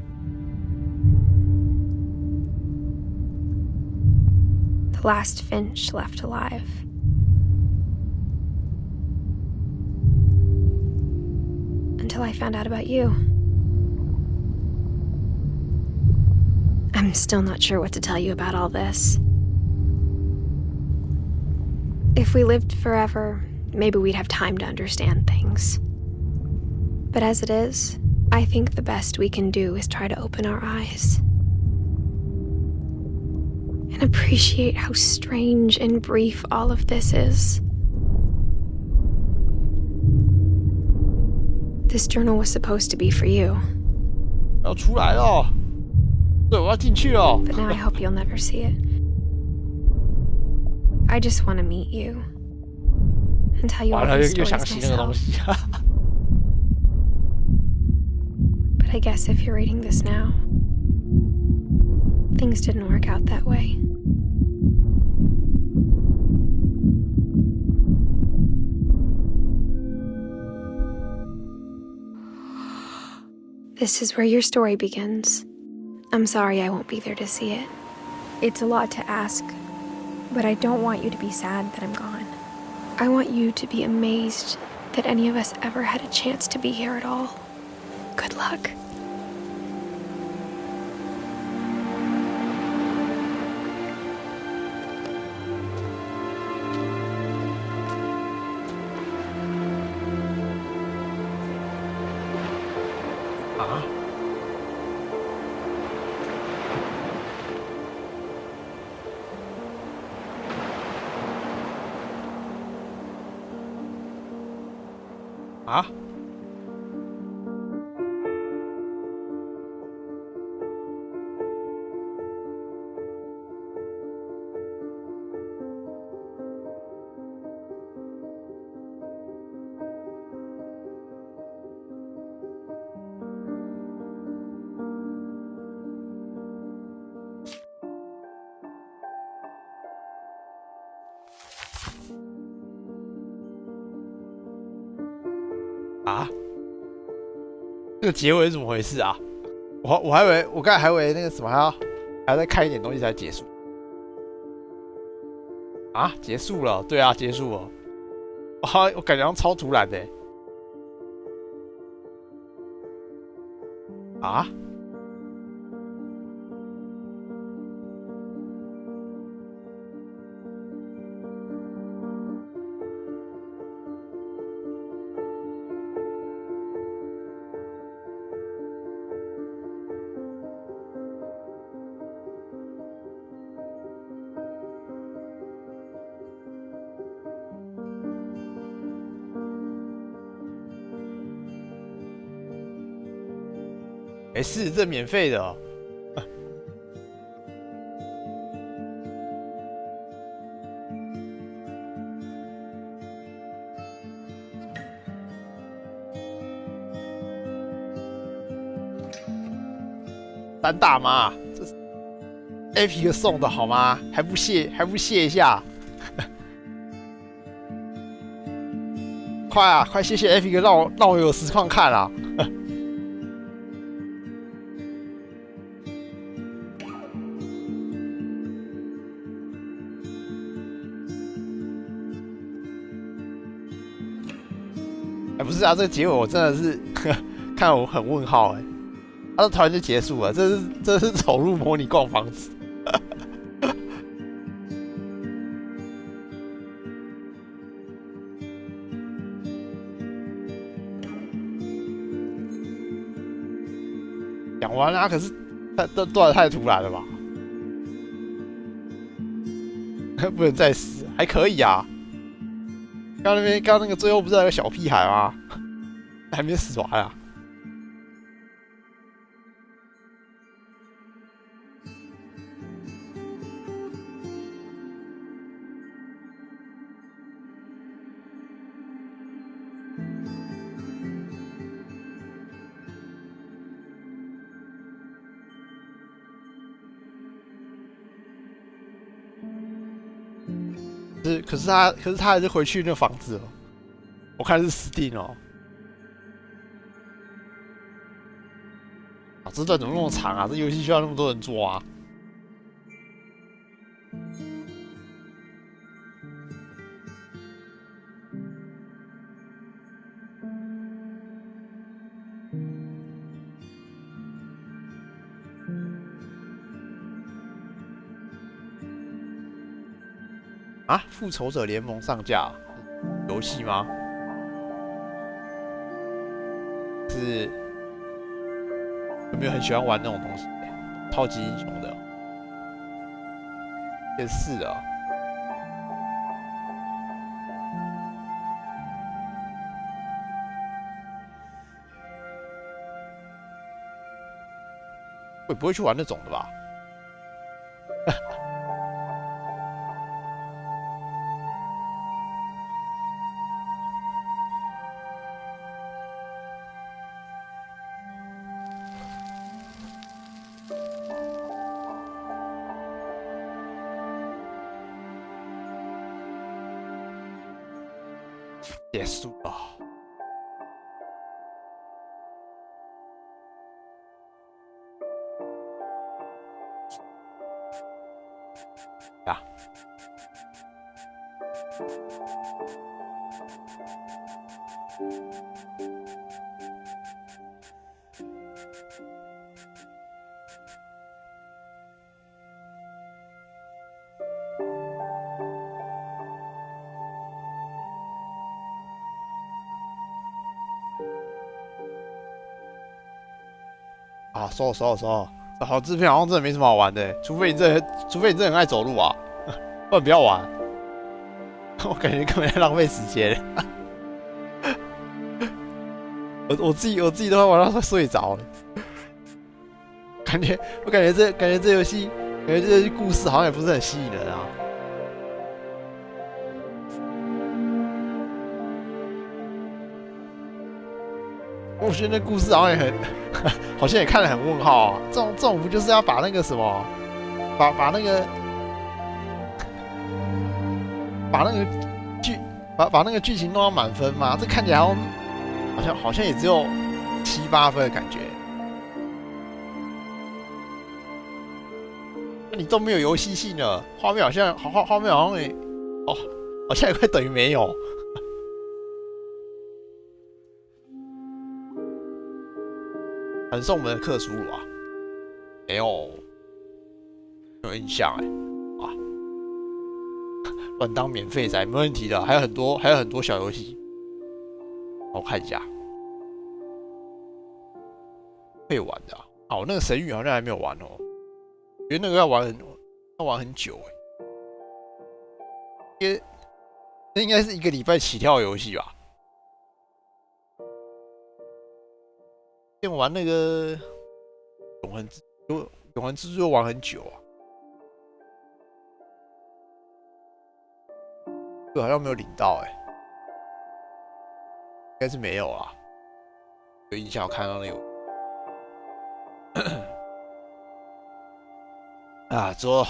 D: The last Finch left alive. Until I found out about you. I'm still not sure what to tell you about all this. If we lived forever, maybe we'd have time to understand things. But as it is, I think the best we can do is try to open our eyes. And appreciate how strange and brief all of this is. This journal was supposed to be for you.
A: 要出来了，对，我要进去了。
D: But now I hope you'll never see it. I just want to meet you and tell you all these stories myself. But I guess if you're reading this now, things didn't work out that way. This is where your story begins. I'm sorry I won't be there to see it. It's a lot to ask, but I don't want you to be sad that I'm gone. I want you to be amazed that any of us ever had a chance to be here at all. Good luck.
A: Ah? 啊？这个结尾是怎么回事啊？我还以为我刚才还以为那个什么还要再看一点东西才结束。啊，结束了？对啊，结束了。哇，我感觉好像超突然的。啊？没事，这免费的。三大妈，这是 Epic 送的好吗？还不谢一下？快啊，快谢谢 Epic 让我有实况看啦！哎，不是啊，这个结尾我真的是看我很问号哎。他的团就结束了，这是走路模拟逛房子。讲完了、啊，可是断的太突然了吧？不能再死，还可以啊。刚那个最后不是还有小屁孩吗？还没死完啊？可是他还是回去那房子了，我看是死定了。啊，这段怎么那么长啊？这游戏需要那么多人做啊？啊！复仇者联盟上架，游戏吗？是有没有很喜欢玩那种东西？超级英雄的，电视的。我也不会去玩那种的吧？结束了。呀。啊，收了。好，这片好像真的没什么好玩的，除非你真的很爱走路啊，不然不要玩。我感觉根本在浪费时间。我自己都会玩到快睡着了。我感觉这游戏，故事好像也不是很吸引人啊。我觉得那故事好像也好像也看得很问号啊。这种不就是要把那个什么，把那个剧情弄到满分吗？这看起来好像也只有7、8分的感觉。你都没有游戏性了，画面好像也好像也快等于没有。很送我们的克苏鲁啊，没有印象哎，啊，乱当免费仔没问题的，还有很多小游戏，我看一下可以玩的啊。哦，那个神域好像还没有玩哦，觉得那个要玩很久哎，那应该是1个礼拜起跳的游戏吧。先玩那个永恒之柱玩很久啊，这好像没有领到哎、应该是没有啊。有印象我看到那个啊，之后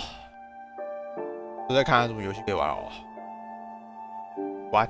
A: 我再看看什么游戏可以玩哦。玩。